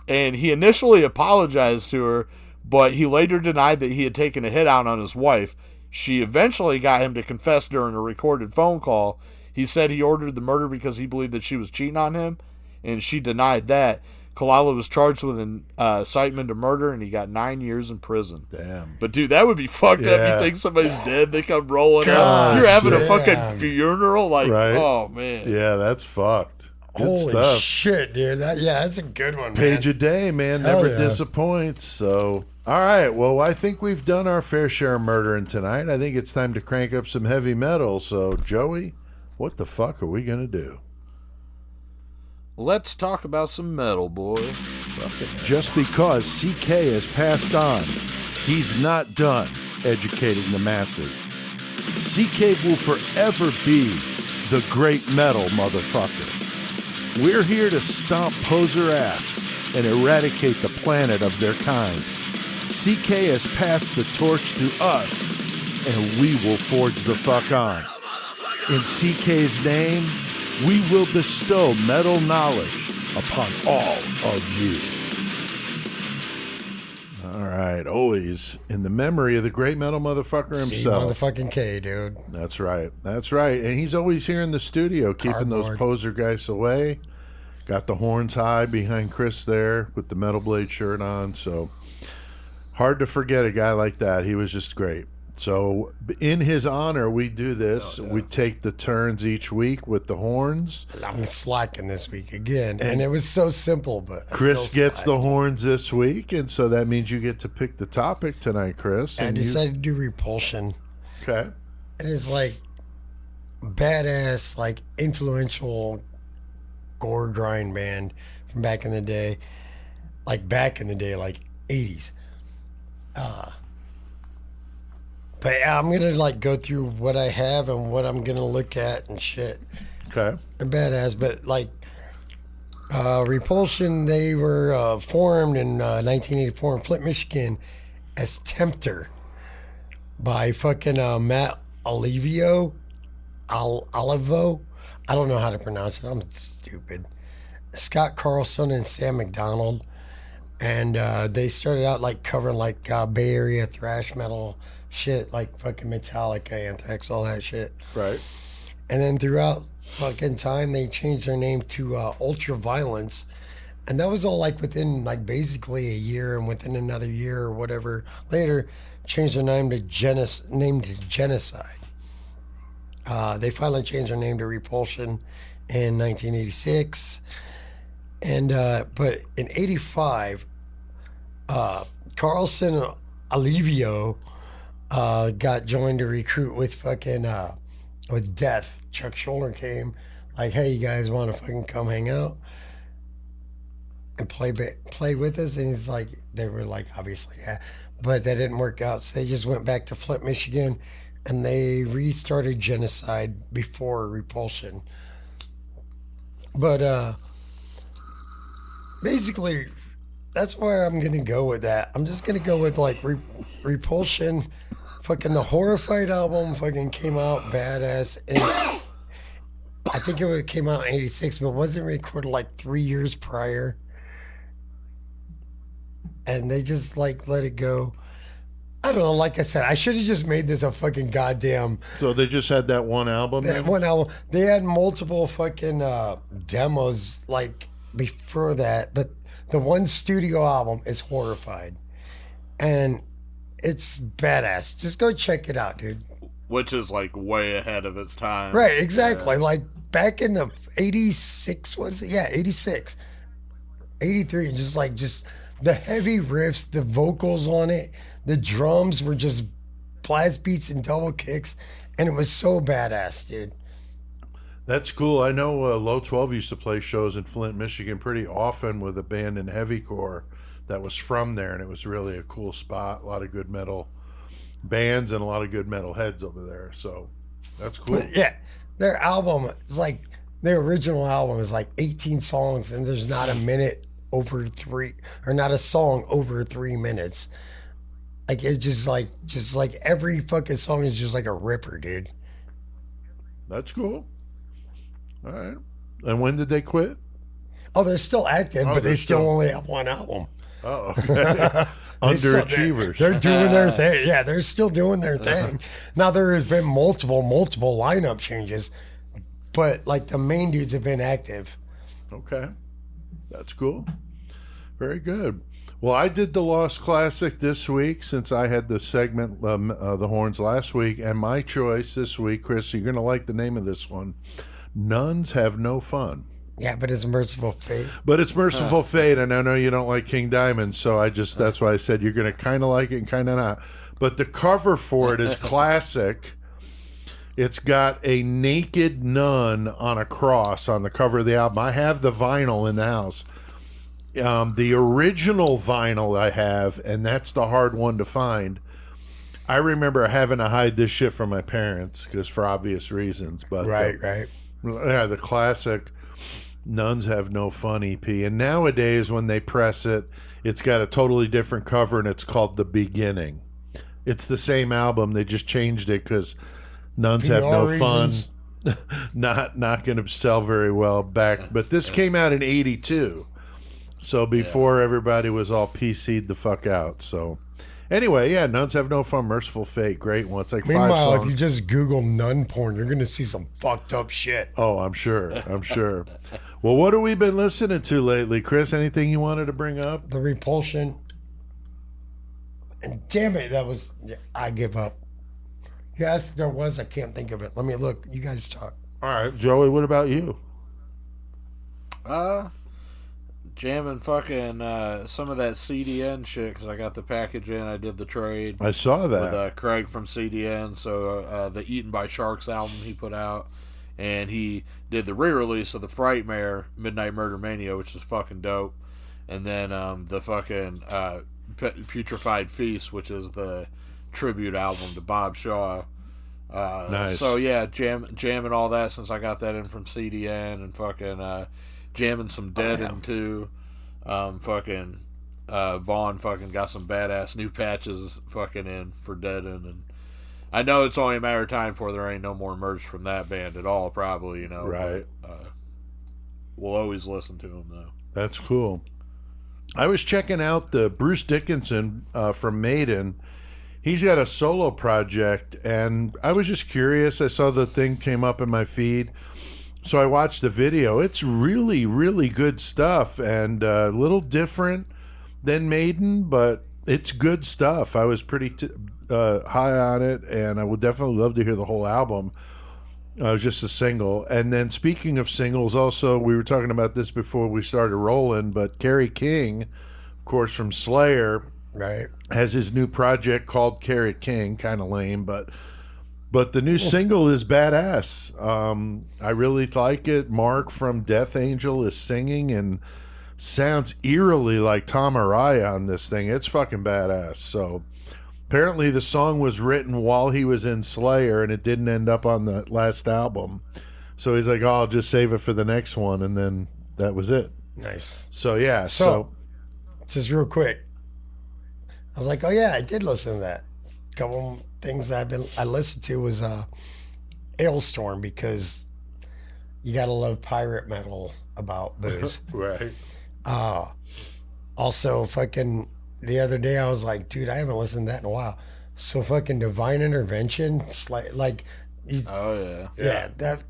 and he initially apologized to her, but he later denied that he had taken a hit out on his wife. She eventually got him to confess during a recorded phone call. He said he ordered the murder because he believed that she was cheating on him, and she denied that. Kalala was charged with incitement to murder, and he got 9 years in prison. Damn. But, dude, that would be fucked up. You think somebody's dead, they come rolling up. You're having a fucking funeral? Like, right? Oh, man. Yeah, that's fucked. Good Holy stuff. Shit, dude. That's a good one, man. Page a day, man. Never disappoints. So, all right. Well, I think we've done our fair share of murdering tonight. I think it's time to crank up some heavy metal. So, Joey, what the fuck are we going to do? Let's talk about some metal, boys. Just because CK has passed on, he's not done educating the masses. CK will forever be the great metal motherfucker. We're here to stomp poser ass and eradicate the planet of their kind. CK has passed the torch to us, and we will forge the fuck on. In CK's name, we will bestow metal knowledge upon all of you. All right, always in the memory of the great metal motherfucker himself. Motherfucking K, dude. That's right. That's right. And he's always here in the studio, keeping those poser guys away. Got the horns high behind Chris there with the Metal Blade shirt on. So hard to forget a guy like that. He was just great. So in his honor, we do this. We take the turns each week with the horns. I'm slacking this week again. And it was so simple, but Chris gets the horns this week. And so that means you get to pick the topic tonight, Chris. I decided to do Repulsion. Okay. And it's like badass, like influential gore grind band from back in the day. Like 80s. But yeah, I'm gonna like go through what I have and what I'm gonna look at and shit. Okay. They're badass, but like Repulsion, they were formed in 1984 in Flint, Michigan, as Tempter by fucking Matt Olivo. I don't know how to pronounce it. I'm stupid. Scott Carlson and Sam McDonald, and they started out like covering like Bay Area thrash metal shit, like fucking Metallica, Anthrax, all that shit. Right. And then throughout fucking time, they changed their name to Ultraviolence, and that was all like within like basically a year, and within another year or whatever later, changed their name to Genocide. They finally changed their name to Repulsion in 1986, and but in '85, Carlson Alivio got joined to recruit with fucking with Death. Chuck Schuldiner came like, hey, you guys want to fucking come hang out and play with us? And he's like, they were like, obviously, yeah, but that didn't work out. So they just went back to Flint, Michigan, and they restarted Genocide before Repulsion. But basically, that's where I'm gonna go with that. I'm just gonna go with like Repulsion. Fucking the Horrified album fucking came out badass, and I think it came out in '86, but wasn't recorded like 3 years prior. And they just like let it go. I don't know. Like I said, I should have just made this a fucking goddamn. So they just had that one album. That one album. They had multiple fucking demos like before that, but the one studio album is Horrified, and it's badass. Just go check it out, dude. Which is like way ahead of its time. Right, exactly. Yeah. Like back in the 86, was it? Yeah, 86. 83, just the heavy riffs, the vocals on it, the drums were just blast beats and double kicks, and it was so badass, dude. That's cool. I know Low 12 used to play shows in Flint, Michigan pretty often with a band in heavycore that was from there, and it was really a cool spot. A lot of good metal bands and a lot of good metal heads over there. So that's cool. But yeah, their album is like, their original album is like 18 songs, and there's not a minute over 3, or not a song over 3 minutes. Like it's just like every fucking song is just like a ripper, dude. That's cool. All right. And when did they quit? Oh, they're still active, but they still only have one album. Oh, okay. Underachievers. They're doing their thing. Yeah, they're still doing their thing. Now there has been multiple lineup changes, but like the main dudes have been active. Okay, that's cool. Very good. Well, I did the Lost Classic this week since I had the segment the horns last week, and my choice this week, Chris, you're gonna like the name of this one. Nuns Have No Fun. Yeah, but it's Merciful Fate. But it's Merciful Fate, and I know you don't like King Diamond, so that's why I said you're going to kind of like it and kind of not. But the cover for it is classic. It's got a naked nun on a cross on the cover of the album. I have the vinyl in the house. The original vinyl I have, and that's the hard one to find. I remember having to hide this shit from my parents because for obvious reasons. But right. Yeah, the classic Nuns Have No Fun EP. And nowadays, when they press it, it's got a totally different cover, and it's called The Beginning. It's the same album. They just changed it because Nuns Have No reasons. Fun. Not going to sell very well back. But this came out in 82. So before everybody was all PC'd the fuck out. So anyway, yeah, Nuns Have No Fun, Merciful Fate. Great one. It's like 5 Meanwhile, songs. if you just Google nun porn, you're going to see some fucked up shit. Oh, I'm sure. Well, what have we been listening to lately, Chris? Anything you wanted to bring up? The Repulsion. And damn it, I give up. Yes, there was. I can't think of it. Let me look. You guys talk. All right, Joey, what about you? Jamming fucking some of that CDN shit because I got the package in. I did the trade. I saw that. With Craig from CDN. So the Eaten by Sharks album he put out. And he did the re-release of the Frightmare Midnight Murder Mania, which is fucking dope. And then the fucking Putrefied Feast, which is the tribute album to Bob Shaw. Nice. So yeah, jamming all that since I got that in from CDN and fucking jamming some Deaden too. Fucking Vaughn fucking got some badass new patches fucking in for Deaden, and I know it's only a matter of time before there ain't no more merch from that band at all, probably, you know. Right. But, we'll always listen to them, though. That's cool. I was checking out the Bruce Dickinson from Maiden. He's got a solo project, and I was just curious. I saw the thing came up in my feed, so I watched the video. It's really, really good stuff, and a little different than Maiden, but it's good stuff. I was pretty high on it, and I would definitely love to hear the whole album. Just a single. And then speaking of singles, also, we were talking about this before we started rolling, but Kerry King, of course, from Slayer, Right. has his new project called Kerry King. Kind of lame, but the new single is badass. I really like it. Mark from Death Angel is singing and sounds eerily like Tom Araya on this thing. It's fucking badass. So apparently the song was written while he was in Slayer, and it didn't end up on the last album. So he's like, I'll just save it for the next one, and then that was it. Nice. So yeah, So, just real quick, I was like, oh yeah, I did listen to that. A couple things I listened to was Ailstorm, because you gotta love pirate metal about booze. right. Also, fucking the other day I was like, dude, I haven't listened to that in a while. So fucking Divine Intervention, Oh, yeah, that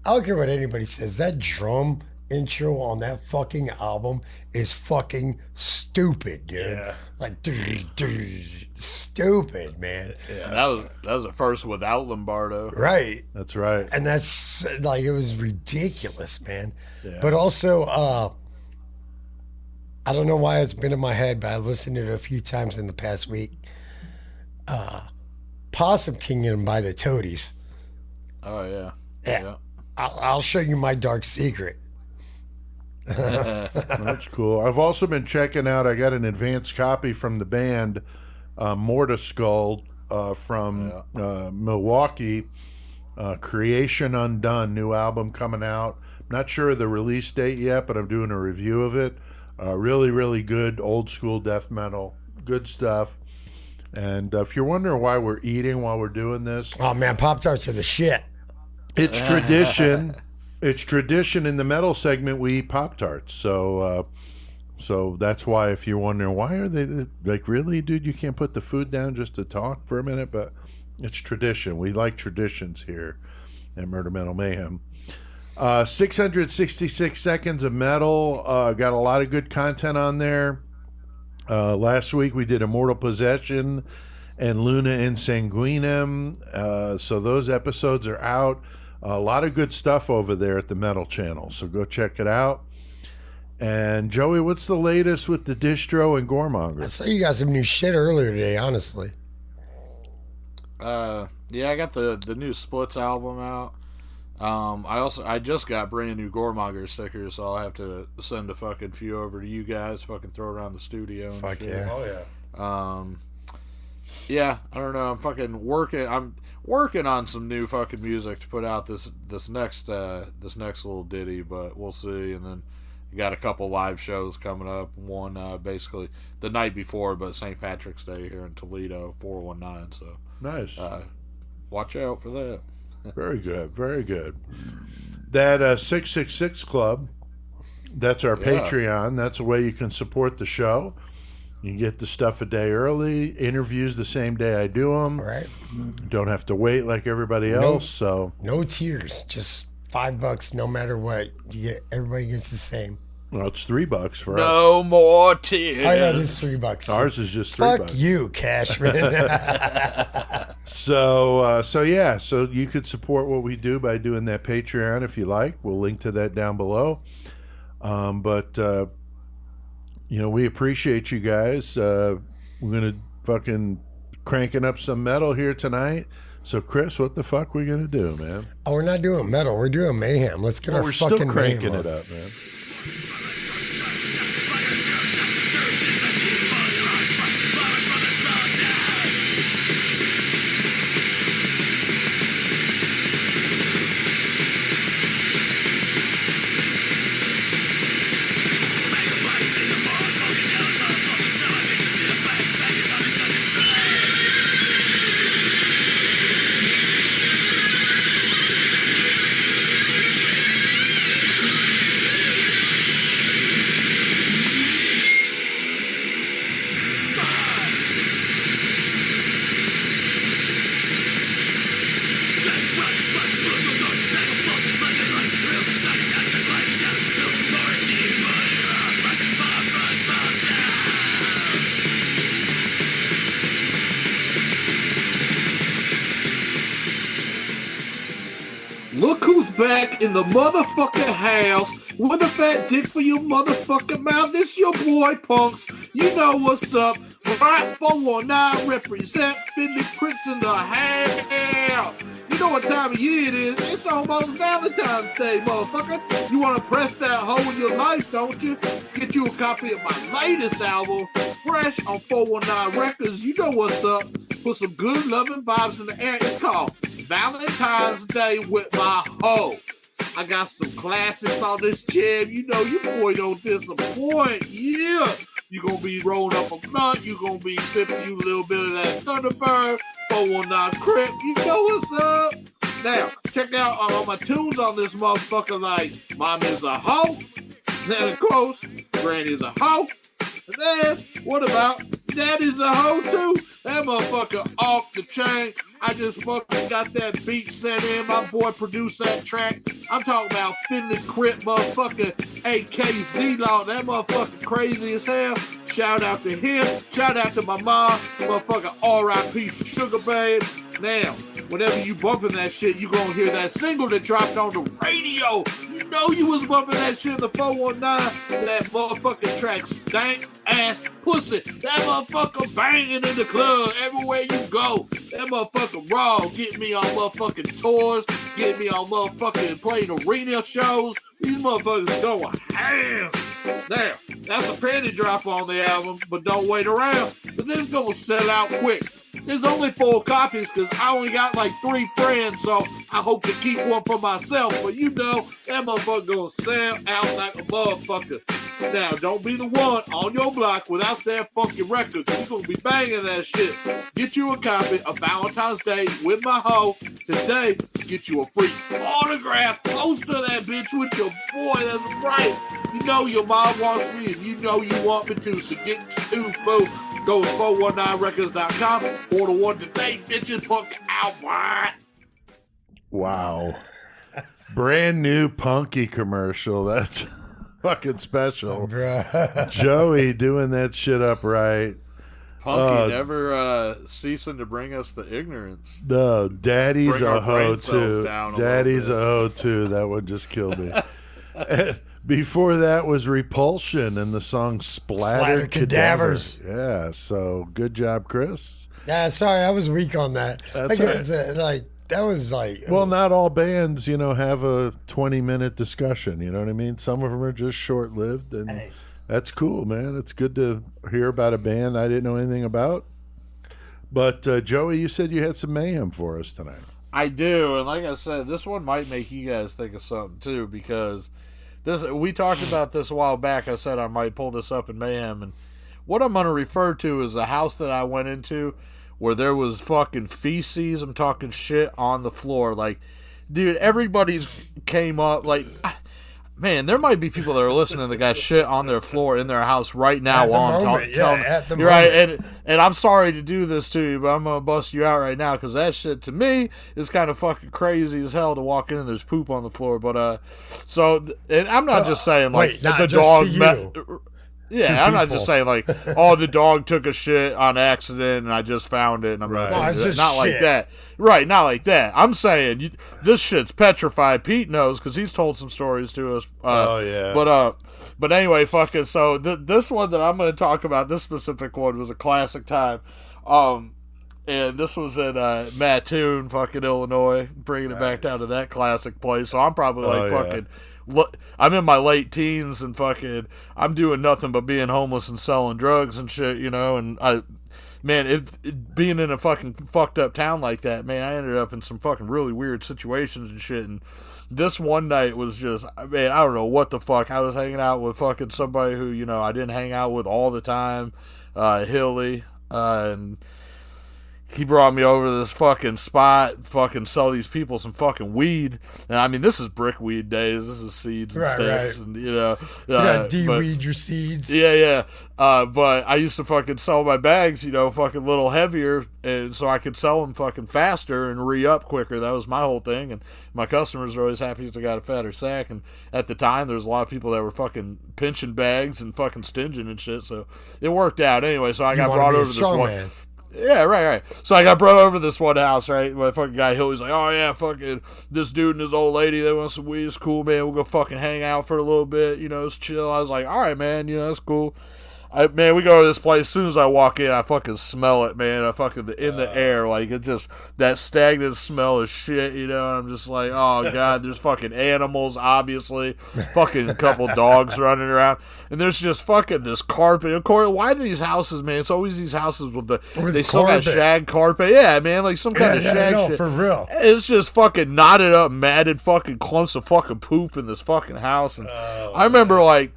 I don't care what anybody says. That drum intro on that fucking album is fucking stupid, dude. Yeah. Like stupid, man. yeah. That was at first without Lombardo. Right. That's right. And that's like, it was ridiculous, man. Yeah. But also, I don't know why it's been in my head, but I listened to it a few times in the past week. Possum Kingdom by the Toadies. Oh, yeah. Yeah. I'll show you my dark secret. That's cool. I've also been checking out, I got an advanced copy from the band Mortiskull from Milwaukee. Creation Undone, new album coming out. Not sure of the release date yet, but I'm doing a review of it. Really, really good old school death metal. Good stuff. And if you're wondering why we're eating while we're doing this, Oh man, Pop-Tarts are the shit. it's tradition. It's tradition in the metal segment. We eat Pop-Tarts. So that's why, if you're wondering why are they like, really, dude, you can't put the food down just to talk for a minute, but it's tradition. We like traditions here at Murder Metal Mayhem. 666 seconds of metal. Got a lot of good content on there. Last week we did Immortal Possession and Luna Insanguinem. So those episodes are out. A lot of good stuff over there at the Metal Channel. So go check it out. And Joey, what's the latest with the distro and I Goremonger? saw you got some new shit earlier today, honestly. Yeah, I got the new Splits album out. I just got brand new Goremonger stickers, so I'll have to send a fucking few over to you guys. Fucking throw around the studio. And Fuck shit. yeah. Oh, yeah. Yeah, I don't know. I'm fucking working. I'm working on some new fucking music to put out this next little ditty, but we'll see. And then you got a couple live shows coming up. One basically the night before, but St. Patrick's Day here in Toledo, 419. So Nice. watch out for that. Very good. Very good. That 666 Club, that's our Patreon. That's a way you can support the show. You can get the stuff a day early, interviews the same day I do them. Right. Don't have to wait like everybody else. So No tiers, just $5 no matter what. Everybody gets the same. well, it's $3 for us. No more tears. Oh yeah, it is $3. Ours is just $3. Fuck you, Cashman. So yeah, so you could support what we do by doing that Patreon if you like. We'll link to that down below. But we appreciate you guys. We're gonna fucking cranking up some metal here tonight. So Chris, what the fuck we gonna do, man? Oh, we're not doing metal. We're doing mayhem. Let's get our We're fucking still cranking mayhem it on. up, man. Look who's back in the motherfucking house with a fat dick for your motherfucking mouth. This your boy, Punks. You know what's up. Right 419 represent Finley Crits in the house. You know what time of year it is. It's almost Valentine's Day, motherfucker. You want to press that hole in your life, don't you? Get you a copy of my latest album, fresh on 419 Records. You know what's up. Put some good loving vibes in the air. It's called Valentine's Day with my hoe. I got some classics on this jam. You know your boy don't disappoint. Yeah. You gonna be rolling up a blunt. You gonna be sipping you a little bit of that Thunderbird. 419 Crip. You know what's up. Now, check out all my tunes on this motherfucker like Mom is a hoe. Then, of course, Granny's a hoe. And then, what about Daddy's a hoe too? That motherfucker off the chain. I just fucking got that beat sent in. My boy produced that track. I'm talking about Finley Crip, motherfucker, AKZ Law. That motherfucker crazy as hell. Shout out to him. Shout out to my mom, motherfucker R.I.P. Sugar Babe. Now, whenever you bumping that shit, you gonna hear that single that dropped on the radio. You know you was bumping that shit in the 419. That motherfucking track, Stank Ass Pussy. That motherfucker banging in the club everywhere you go. That motherfucker raw. Get me on motherfucking tours. Get me on motherfucking playing arena shows. These motherfuckers going ham. Now, that's a penny drop on the album, but don't wait around. But this gonna sell out quick. There's only 4 copies because I only got like 3 friends, so I hope to keep one for myself. But you know, that motherfucker gonna sell out like a motherfucker. Now, don't be the one on your block without that funky record. You're gonna be banging that shit. Get you a copy of Valentine's Day with my hoe today. Get you a free autograph. Poster that bitch with your boy. That's right. You know your mom wants me, and you know you want me to. So get to boo. Go to 419records.com. Order one today, bitches. Punk out, Wow. Brand new Punky commercial. That's fucking special. Bruh. Joey doing that shit up right. Punky never ceasing to bring us the ignorance. No, Daddy's Bring a our hoe brain cells too. down a Daddy's a little hoe too. That one just killed me. And before that was Repulsion and the song Splatter Splatter Cadavers. Yeah, so good job, Chris. Yeah, sorry, I was weak on that. That's Like, all it's, like that was like. Well, not all bands, have a 20-minute discussion. You know what I mean? Some of them are just short-lived, and that's cool, man. It's good to hear about a band I didn't know anything about. But Joey, you said you had some mayhem for us tonight. I do, and like I said, this one might make you guys think of something too, because we talked about this a while back. I said I might pull this up in Mayhem, and what I'm going to refer to is a house that I went into where there was fucking feces, I'm talking shit, on the floor. Like, dude, everybody's came up, like, man, there might be people that are listening that got shit on their floor in their house right now while I'm talking. At the You're moment. right, and I'm sorry to do this to you, but I'm going to bust you out right now, because that shit, to me, is kind of fucking crazy as hell to walk in and there's poop on the floor. But, and I'm not just saying, like, wait, not the just dog... to you. Yeah, I'm not just saying, like, oh, the dog took a shit on accident and I just found it and I'm Right. not No, it's just not shit. like that. Right, not like that. I'm saying this shit's petrified. Pete knows because he's told some stories to us. Oh, yeah. But anyway, fucking, so this one that I'm going to talk about, this specific one, was a classic time. And this was in Mattoon, fucking Illinois, bringing it back down to that classic place. So I'm probably like fucking... I'm in my late teens and fucking I'm doing nothing but being homeless and selling drugs and shit, you know, and being in a fucking fucked up town like that, man, I ended up in some fucking really weird situations and shit. And this one night was just, man, I don't know what the fuck. I was hanging out with fucking somebody who, you know, I didn't hang out with all the time, Hilly, and he brought me over to this fucking spot, fucking sell these people some fucking weed. And I mean, this is brick weed days. This is seeds and sticks, and you know, You gotta de-weed your seeds. yeah. But I used to fucking sell my bags, you know, fucking a little heavier, and so I could sell them fucking faster and re-up quicker. That was my whole thing, and my customers were always happy because I got a fatter sack. And at the time, there was a lot of people that were fucking pinching bags and fucking stinging and shit, so it worked out anyway. So I got brought over to this one. Man. Yeah, right. So I got brought over to this one house, right? My fucking guy Hill, he's like, oh yeah, fucking this dude and his old lady, they want some weed. It's cool, man. We'll go fucking hang out for a little bit, you know, it's chill. I was like, all right, man, you know, it's cool. Man, we go to this place. As soon as I walk in, I fucking smell it, man. I fucking in the air, like it just that stagnant smell of shit, you know. And I'm just like, oh god, there's fucking animals, obviously, fucking a couple dogs running around, and there's just fucking this carpet. Of course, why do these houses, man? It's always these houses with they still got shag carpet, yeah, man, like some kind of shag shit for real. It's just fucking knotted up, matted fucking clumps of fucking poop in this fucking house, and I remember like.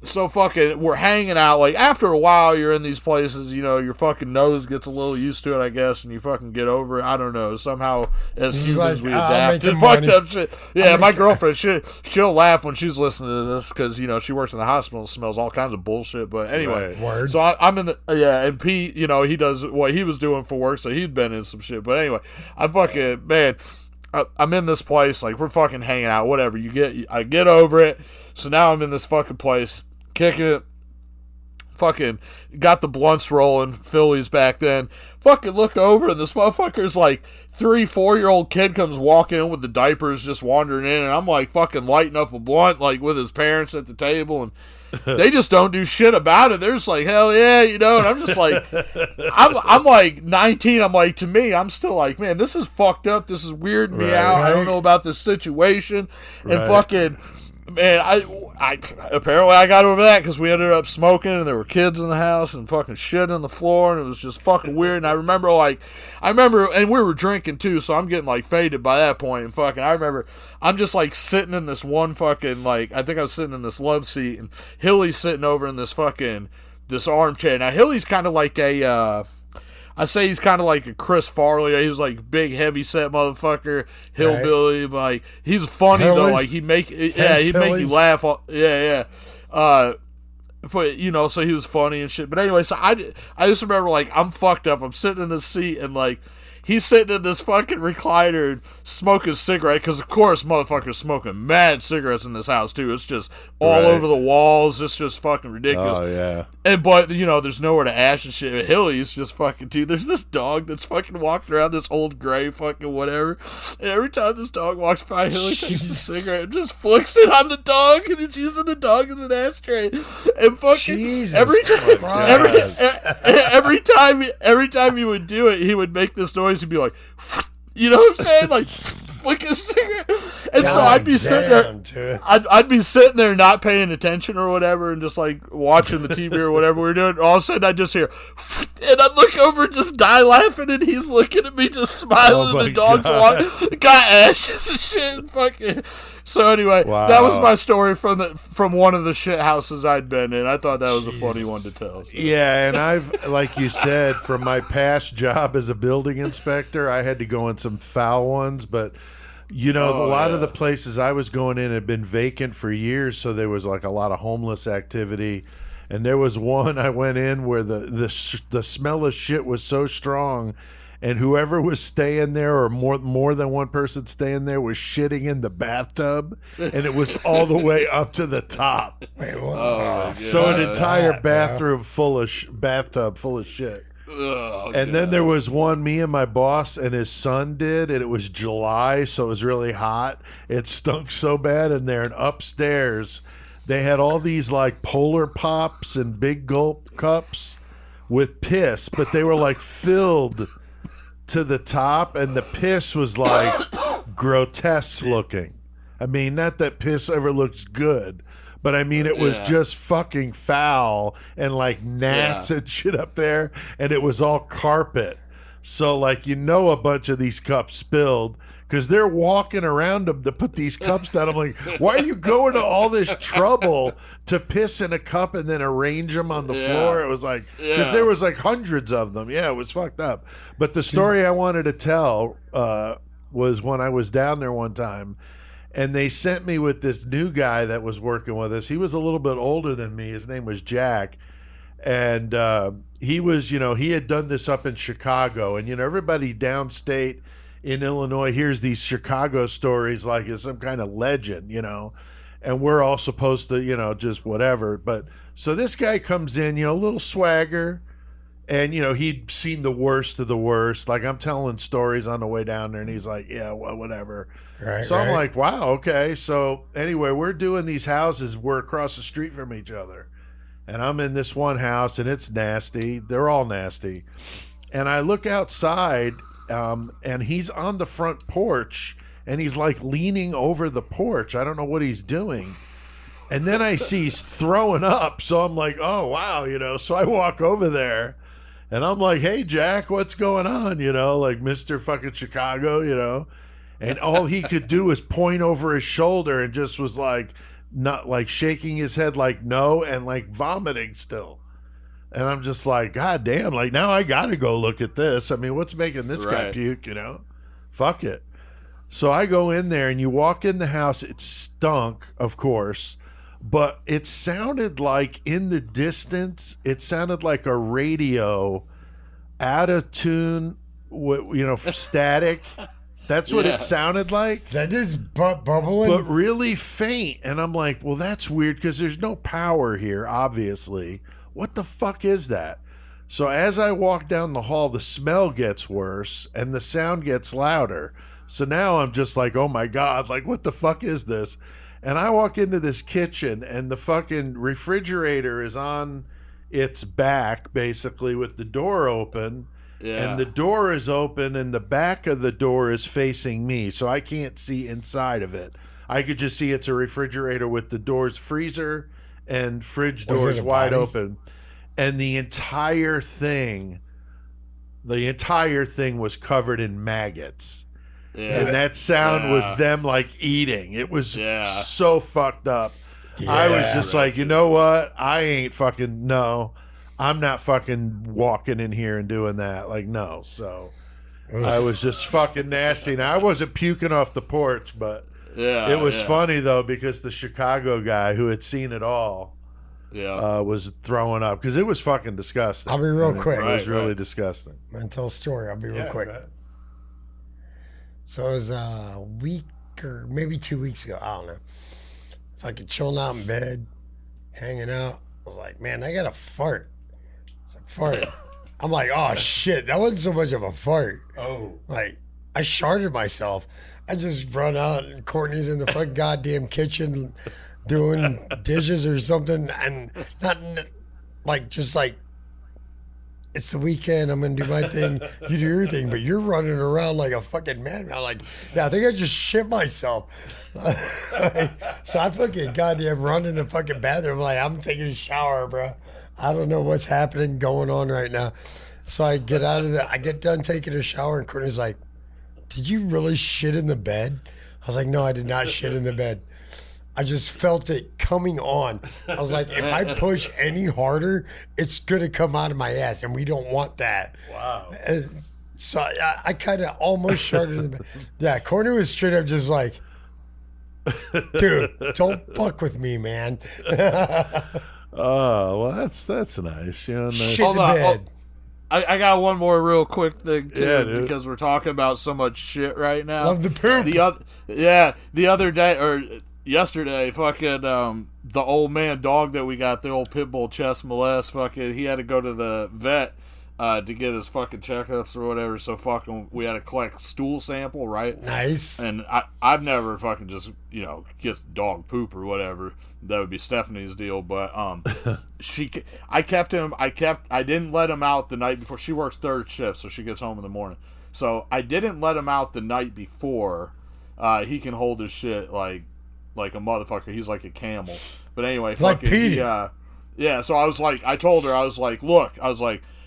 So fucking, we're hanging out, like, after a while, you're in these places, you know, your fucking nose gets a little used to it, I guess, and you fucking get over it, I don't know, somehow, as He's humans, like, we "I'll adapt make to you fucked money." up shit. Yeah, my girlfriend, she'll laugh when she's listening to this, because, you know, she works in the hospital and smells all kinds of bullshit, but anyway, Right. Word. so I'm in the, and Pete, you know, he does what he was doing for work, so he'd been in some shit, but anyway, I fucking, man, I'm in this place, like, we're fucking hanging out, whatever, I get over it, so now I'm in this fucking place, kicking it, fucking got the blunts rolling, Phillies back then, fucking look over and this motherfucker's like 3-4-year-old kid comes walking in with the diapers just wandering in, and I'm like fucking lighting up a blunt like with his parents at the table, and they just don't do shit about it. They're just like, hell yeah, you know, and I'm just like, I'm like 19, I'm like, to me, I'm still like, man, this is fucked up, this is weirding me out, I don't know about this situation, and fucking, man, I apparently I got over that because we ended up smoking and there were kids in the house and fucking shit on the floor, and it was just fucking weird. And I remember, and we were drinking too, so I'm getting like faded by that point. And fucking, I remember I'm just like sitting in this one fucking, like, I think I was sitting in this love seat, and Hilly's sitting over in this armchair. Now Hilly's kind of like I say he's kind of like a Chris Farley. He was like big, heavy set motherfucker, hillbilly. But like, he's funny though. Like he'd make you laugh. Yeah. But you know, so he was funny and shit. But anyway, so I just remember like I'm fucked up. I'm sitting in this seat and like he's sitting in this fucking recliner and smoking a cigarette, because of course motherfuckers smoking mad cigarettes in this house too. It's just all over the walls. It's just fucking ridiculous. Oh yeah. But you know, there's nowhere to ash and shit. Hilly's just fucking too. There's this dog that's fucking walking around, this old gray fucking whatever. And every time this dog walks by, Hilly takes a cigarette and just flicks it on the dog, and he's using the dog as an ashtray. And fucking Jesus every time he would do it, he would make this noise and be like, you know what I'm saying? Like, flicking cigarette. And so I'd be sitting there. I'd be sitting there not paying attention or whatever, and just like watching the TV or whatever we're doing. All of a sudden, I just hear, and I look over, and just die laughing, and he's looking at me, just smiling. And the dog's got ashes and shit. And fucking. So anyway, that was my story from one of the shit houses I'd been in. I thought that was a funny one to tell. So. Yeah, and I've, like you said, from my past job as a building inspector, I had to go in some foul ones, but a lot of the places I was going in had been vacant for years, so there was like a lot of homeless activity. And there was one I went in where the smell of shit was so strong, and whoever was staying there, or more than one person staying there, was shitting in the bathtub, and it was all the way up to the top. Wait, what? So an entire bathtub full of shit. And then there was one me and my boss and his son did, and it was July, so it was really hot. It stunk so bad in there, and upstairs they had all these like Polar Pops and Big Gulp cups with piss, but they were like filled to the top, and the piss was like grotesque looking. I mean, not that piss ever looks good, but I mean, it was just fucking foul and like gnats and shit up there, and it was all carpet. So like, a bunch of these cups spilled because they're walking around them to put these cups down. I'm like, why are you going to all this trouble to piss in a cup and then arrange them on the floor? It was like, because there was like hundreds of them. Yeah, it was fucked up. But the story I wanted to tell was when I was down there one time, and they sent me with this new guy that was working with us. He was a little bit older than me. His name was Jack. And he was, he had done this up in Chicago. And, everybody downstate in Illinois hears these Chicago stories like it's some kind of legend, and we're all supposed to, just whatever. But so this guy comes in, a little swagger, and, he'd seen the worst of the worst. Like, I'm telling stories on the way down there, and he's like, yeah, well, whatever. Right, so I'm like, wow, okay. So anyway, we're doing these houses. We're across the street from each other. And I'm in this one house, and it's nasty. They're all nasty. And I look outside, and he's on the front porch, and he's like leaning over the porch. I don't know what he's doing. And then I see he's throwing up. So I'm like, oh, wow, So I walk over there, and I'm like, hey, Jack, what's going on? Like Mr. fucking Chicago, And all he could do was point over his shoulder and just was like, not like shaking his head like no, and like vomiting still. And I'm just like, God damn, like now I gotta go look at this. I mean, what's making this guy puke, Fuck it. So I go in there, and you walk in the house, it stunk, of course, but it sounded like in the distance, it sounded like a radio out of tune, static. That's what it sounded like. Is that just bubbling? But really faint. And I'm like, well, that's weird because there's no power here, obviously. What the fuck is that? So as I walk down the hall, the smell gets worse and the sound gets louder. So now I'm just like, oh my God, like what the fuck is this? And I walk into this kitchen, and the fucking refrigerator is on its back, basically, with the door open. Yeah. And the door is open, and the back of the door is facing me, so I can't see inside of it. I could just see it's a refrigerator with the doors, freezer and fridge doors wide open. And the entire thing was covered in maggots. Yeah. And that sound was them like eating. It was so fucked up. Yeah. I was just like, you know what? I'm not fucking walking in here and doing that. Like, no. So I was just fucking nasty. Now, I wasn't puking off the porch, but it was funny, though, because the Chicago guy who had seen it all was throwing up because it was fucking disgusting. I'll be real quick. It was really disgusting. I'm going to tell a story. I'll be real quick. So it was a week or maybe 2 weeks ago. I don't know. Fucking chilling out in bed, hanging out. I was like, man, I got to fart. It's like fart. I'm like, oh shit, that wasn't so much of a fart. Oh. Like, I sharted myself. I just run out, and Courtney's in the fucking goddamn kitchen doing dishes or something, and not like just like it's the weekend. I'm going to do my thing. You do your thing. But you're running around like a fucking madman. Like, yeah, I think I just shit myself. So I fucking goddamn run in the fucking bathroom. Like, I'm taking a shower, bro. I don't know what's happening going on right now. So I get I get done taking a shower, and Courtney's like, did you really shit in the bed? I was like, no, I did not shit in the bed. I just felt it coming on. I was like, if I push any harder, it's going to come out of my ass, and we don't want that. Wow. And so I kind of almost sharted in the bed. Yeah, Courtney was straight up just like, dude, don't fuck with me, man. Oh, well, that's nice. You know, nice. Shit in the bed. I got one more real quick thing too, Yeah, dude. because we're talking about so much shit right now. Love the poop. The other day or yesterday, fucking the old man dog that we got, the old pit bull chest molest, fucking he had to go to the vet to get his fucking checkups or whatever. So fucking we had to collect stool sample, right? Nice. And I've never fucking just get dog poop or whatever. That would be Stephanie's deal. But I didn't let him out the night before. She works third shift, so she gets home in the morning. So I didn't let him out the night before. He can hold his shit like a motherfucker. He's like a camel. But anyway, like fucking Petey. yeah. So I was like, I told her, I was like, look,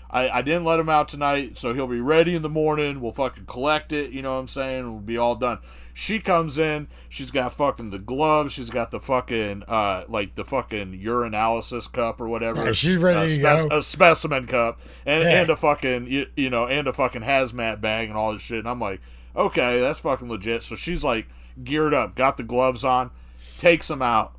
I didn't let him out tonight, so he'll be ready in the morning. We'll fucking collect it, you know what I'm saying? We'll be all done. She comes in, she's got fucking the gloves, she's got the fucking, the fucking urinalysis cup or whatever. Yeah, she's ready to go. A specimen cup, and a fucking, and a fucking hazmat bag and all this shit. And I'm like, okay, that's fucking legit. So she's like geared up, got the gloves on, takes him out.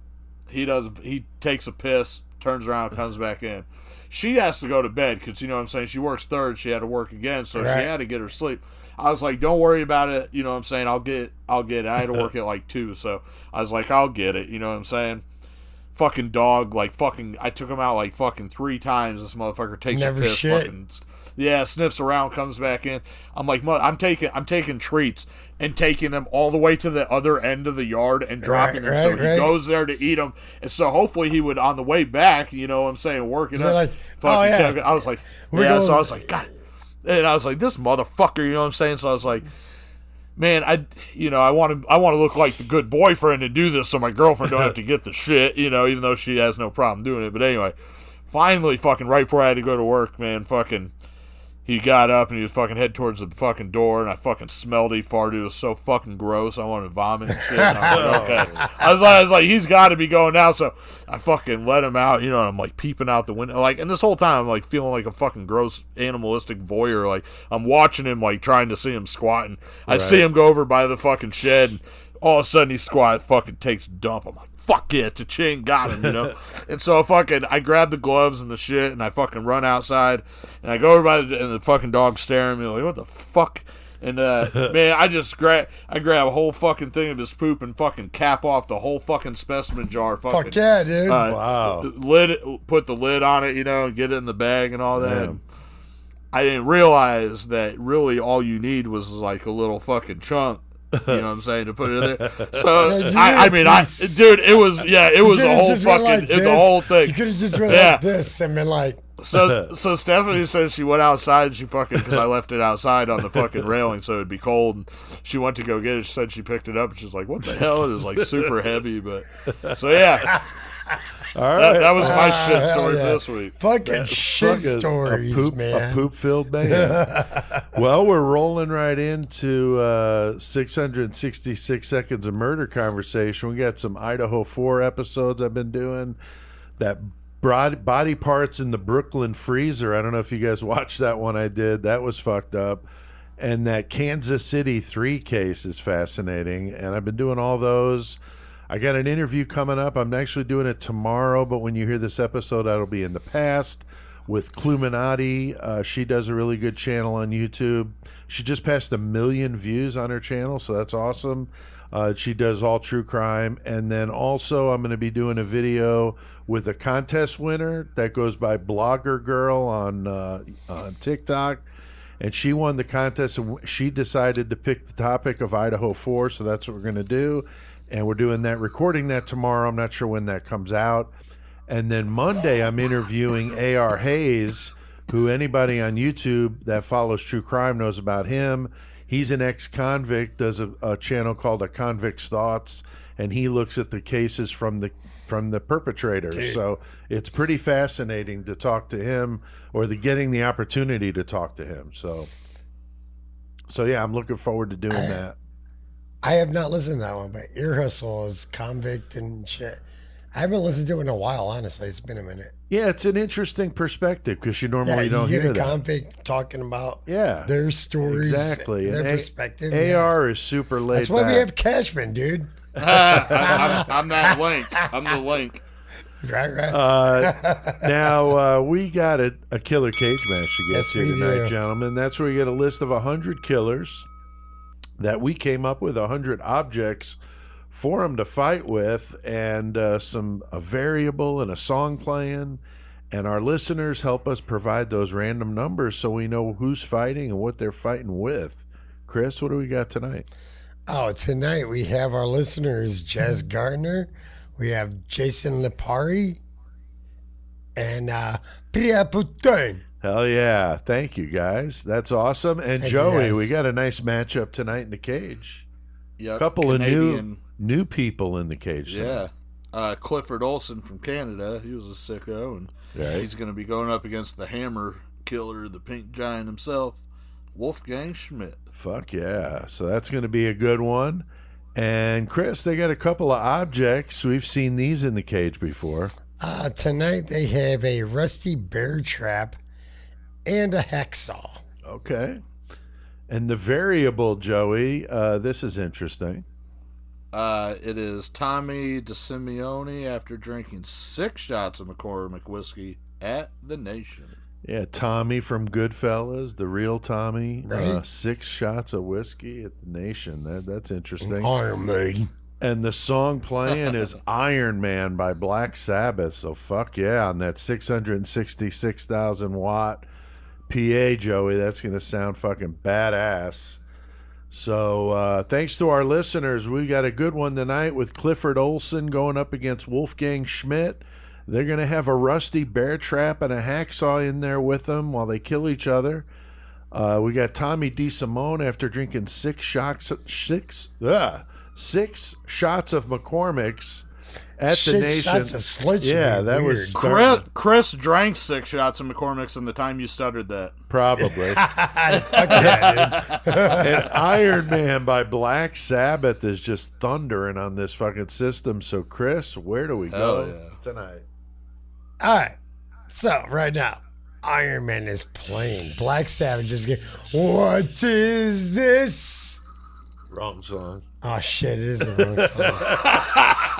He takes a piss, turns around, comes back in. She has to go to bed because, you know what I'm saying, she works third, she had to work again, so right. She had to get her sleep. I was like, don't worry about it, you know what I'm saying, I'll get it. I had to work at like 2, so I was like, I'll get it, you know what I'm saying. Fucking dog, I took him out like fucking 3 times. This motherfucker takes Never a piss, shit. fucking, yeah, sniffs around, comes back in. I'm like, I'm taking treats and taking them all the way to the other end of the yard and dropping them. So he goes there to eat them. And so hopefully he would, on the way back, you know what I'm saying, working up. Like, oh, yeah. I was like, so I was like, God. And I was like, this motherfucker, you know what I'm saying? So I was like, man, I want to look like the good boyfriend and do this so my girlfriend don't have to get the shit, even though she has no problem doing it. But anyway, finally, fucking right before I had to go to work, man, fucking, he got up and he was fucking head towards the fucking door, and I fucking smelled he farted. It was so fucking gross. I wanted to vomit and shit. And I was like, okay. I was like, he's got to be going now. So I fucking let him out, and I'm like peeping out the window. Like, and this whole time I'm like feeling like a fucking gross animalistic voyeur. Like, I'm watching him, like trying to see him squatting. I see him go over by the fucking shed, and all of a sudden he squats, fucking takes a dump. I'm like, fuck yeah, cha-ching, got him, And so I grab the gloves and the shit, and I fucking run outside, and I go over by and the fucking dog's staring at me like, what the fuck? And man, I grab a whole fucking thing of his poop and fucking cap off the whole fucking specimen jar. Fucking, fuck yeah, dude. Wow. Put the lid on it, and get it in the bag and all that. Damn. I didn't realize that really all you need was like a little fucking chunk. You know what I'm saying, to put it in there. So dude, it was a whole fucking, it's a whole thing. You could have just went like this and been like. So Stephanie says she went outside. She fucking, because I left it outside on the fucking railing so it'd be cold. And she went to go get it. She said she picked it up. And she's like, "What the hell?" It is like super heavy, but so yeah. All right, that was my shit story this week. Fucking shit stories, man. A poop-filled man. Well, we're rolling right into 666 seconds of murder conversation. We got some Idaho 4 episodes I've been doing. That body parts in the Brooklyn freezer. I don't know if you guys watched that one I did. That was fucked up. And that Kansas City 3 case is fascinating. And I've been doing all those. I got an interview coming up. I'm actually doing it tomorrow, but when you hear this episode, that'll be in the past, with Cluminati. She does a really good channel on YouTube. She just passed 1 million views on her channel, so that's awesome. She does all true crime. And then also I'm going to be doing a video with a contest winner that goes by Blogger Girl on TikTok. And she won the contest, and she decided to pick the topic of Idaho 4, so that's what we're going to do. And we're doing that, recording that tomorrow. I'm not sure when that comes out. And then Monday, I'm interviewing A.R. Hayes, who anybody on YouTube that follows true crime knows about him. He's an ex-convict, does a channel called A Convict's Thoughts, and he looks at the cases from the perpetrators. Dude. So it's pretty fascinating to talk to him, or getting the opportunity to talk to him. So yeah, I'm looking forward to doing that. I have not listened to that one, but Ear Hustle is convict and shit. I haven't listened to it in a while, honestly. It's been a minute. Yeah, it's an interesting perspective because you normally don't you hear get a that. convict talking about Yeah, their stories, exactly. their And perspective. AR is super laid That's why we back. have Cashman, dude. I'm that link. I'm the link. Right. Now, we got a killer cage match to get Yes, to we tonight, do. gentlemen. That's where you get a list of 100 killers that we came up with, 100 objects for them to fight with, and a variable and a song playing. And our listeners help us provide those random numbers so we know who's fighting and what they're fighting with. Chris, what do we got tonight? Oh, tonight we have our listeners, Jez Gardner. We have Jason Lipari and Priya Putain. Hell yeah. Thank you, guys. That's awesome. And Thank you, Joey, guys. we got a nice matchup tonight in the cage. Yep. Couple Canadian. of new people in the cage tonight. Yeah. Clifford Olson from Canada. He was a sicko, and Right. he's going to be going up against the Hammer Killer, the Pink Giant himself, Wolfgang Schmidt. Fuck yeah. So that's going to be a good one. And Chris, they got a couple of objects. We've seen these in the cage before. Tonight they have a rusty bear trap and a hacksaw. Okay. And the variable, Joey, this is interesting. It is Tommy DeSimeone after drinking 6 shots of McCormick whiskey at the Nation. Yeah, Tommy from Goodfellas, the real Tommy. Right. 6 shots of whiskey at the Nation. That's interesting. Iron Maiden. And the song playing is Iron Man by Black Sabbath. So fuck yeah, on that 666,000 watt PA, Joey. That's going to sound fucking badass. So thanks to our listeners, we got a good one tonight with Clifford Olson going up against Wolfgang Schmidt. They're going to have a rusty bear trap and a hacksaw in there with them while they kill each other. We got Tommy DeSimone after drinking 6 shots of McCormick's at the 6 Nation. shots of Slitch. Yeah, that weird. was Chris drank 6 shots of McCormick's in the time you stuttered that. probably. Fuck yeah, dude. And Iron Man by Black Sabbath is just thundering on this fucking system. So, Chris, where do we go Hell yeah. tonight? All right. So, right now, Iron Man is playing. Black Sabbath is getting, what is this? Wrong song. Oh, shit, it is the wrong song.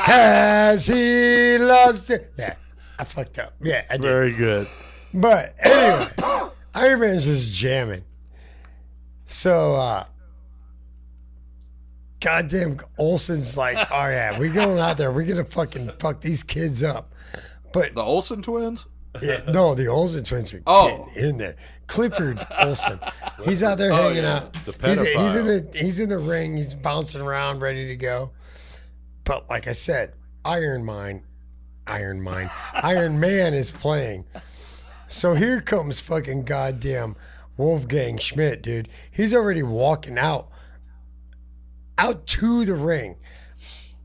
Has he lost it? Yeah, I fucked up. Yeah, I did. Very good. But anyway, Iron Man's just jamming. So, goddamn Olsen's like, oh yeah, we're going out there. We're going to fucking fuck these kids up. But, The Olsen twins? yeah, no, the Olsen twins are Oh. getting in there. Clifford Olsen. He's out there hanging out. The He's pedophile. he's in the ring. He's bouncing around, ready to go. But like I said, Iron Man is playing. So here comes fucking goddamn Wolfgang Schmidt, dude. He's already walking out to the ring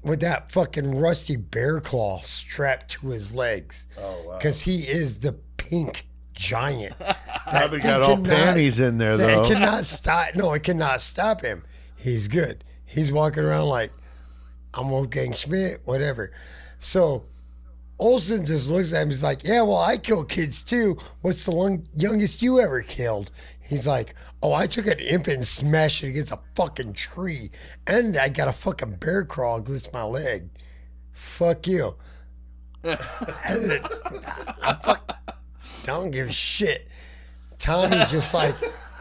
with that fucking rusty bear claw strapped to his legs. Oh, wow. Because he is the Pink Giant. Probably got all panties in there, It though. cannot stop. No, it cannot stop him. He's good. He's walking around like, I'm Wolfgang Schmidt, whatever. So Olsen just looks at him. He's like, yeah, well, I kill kids too. What's the youngest you ever killed? He's like, oh, I took an infant and smashed it against a fucking tree. And I got a fucking bear crawl against my leg. Fuck you. And then, don't give a shit. Tommy's just like,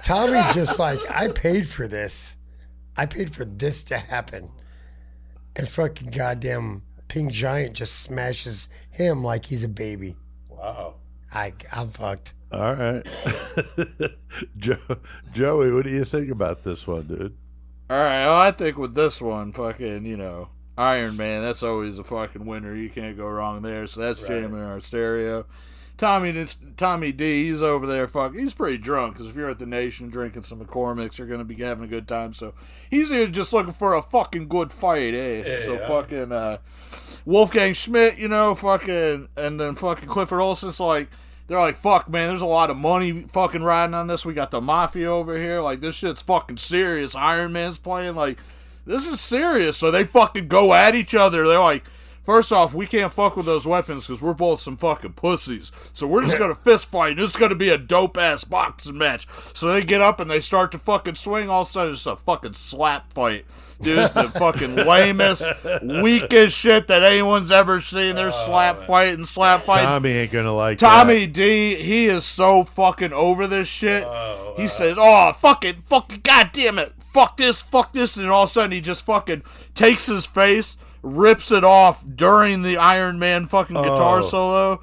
I paid for this. I paid for this to happen. And fucking goddamn Pink Giant just smashes him like he's a baby. Wow. I'm fucked. All right. Joey, what do you think about this one, dude? All right, well, I think with this one, fucking, Iron Man, that's always a fucking winner. You can't go wrong there. So that's jamming our stereo. Tommy D, he's over there. He's pretty drunk, because if you're at the Nation drinking some McCormick's, you're going to be having a good time. So he's here just looking for a fucking good fight, eh? Yeah, so fucking Wolfgang Schmidt, and then fucking Clifford Olsen's like, they're like, fuck, man, there's a lot of money fucking riding on this. We got the Mafia over here. Like, this shit's fucking serious. Iron Man's playing. Like, this is serious. So they fucking go at each other. They're like, first off, we can't fuck with those weapons because we're both some fucking pussies. So we're just going to fist fight. This is going to be a dope-ass boxing match. So they get up and they start to fucking swing. All of a sudden, it's a fucking slap fight. Dude, it's the fucking lamest, weakest shit that anyone's ever seen. There's slap fight. Tommy ain't going to like Tommy that. D, he is so fucking over this shit. He says, oh, fucking, goddamn it. Fuck this. And all of a sudden, he just fucking takes his face, rips it off during the Iron Man fucking guitar solo,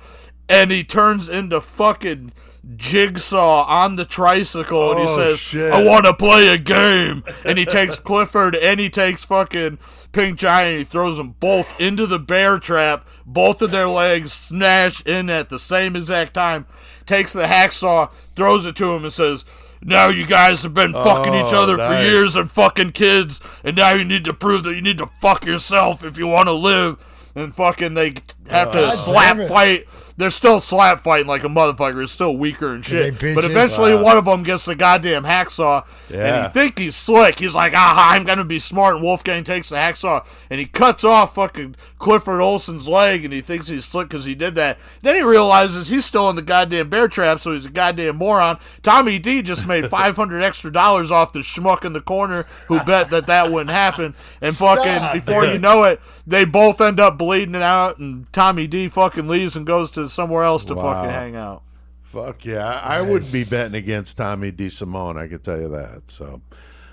and he turns into fucking Jigsaw on the tricycle, and he says, shit. I want to play a game. And he takes Clifford and he takes fucking Pink Giant, and he throws them both into the bear trap. Both of their legs smash in at the same exact time. Takes the hacksaw, throws it to him, and says, now you guys have been fucking each other for years and fucking kids, and now you need to prove that you need to fuck yourself if you want to live. And fucking they have to slap fight. They're still slap fighting like a motherfucker. It's still weaker and shit. But eventually one of them gets the goddamn hacksaw, and he think he's slick. He's like, I'm going to be smart. And Wolfgang takes the hacksaw, and he cuts off fucking Clifford Olsen's leg, and he thinks he's slick because he did that. Then he realizes he's still in the goddamn bear trap, so he's a goddamn moron. Tommy D just made $500 extra off the schmuck in the corner who bet that wouldn't happen. And fucking before you know it, they both end up bleeding it out, and Tommy D fucking leaves and goes to somewhere else to fucking hang out. Fuck yeah. I wouldn't be betting against Tommy DeSimone, I can tell you that. So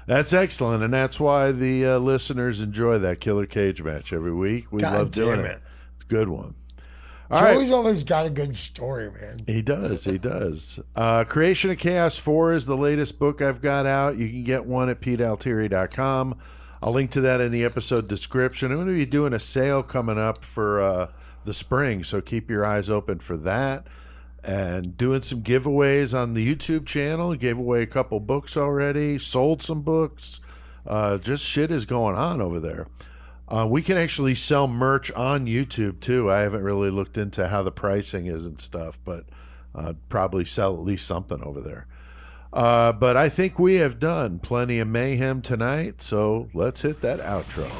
that's excellent, and that's why the listeners enjoy that Killer Cage match every week. We love doing it. It's a good one. Joey's always got a good story, man. He does. Creation of Chaos 4 is the latest book I've got out. You can get one at PeteAltieri.com. I'll link to that in the episode description. I'm going to be doing a sale coming up for the spring, so keep your eyes open for that. And doing some giveaways on the YouTube channel. Gave away a couple books already. Sold some books. Just shit is going on over there. We can actually sell merch on YouTube too. I haven't really looked into how the pricing is and stuff, but probably sell at least something over there. But I think we have done plenty of mayhem tonight, so let's hit that outro.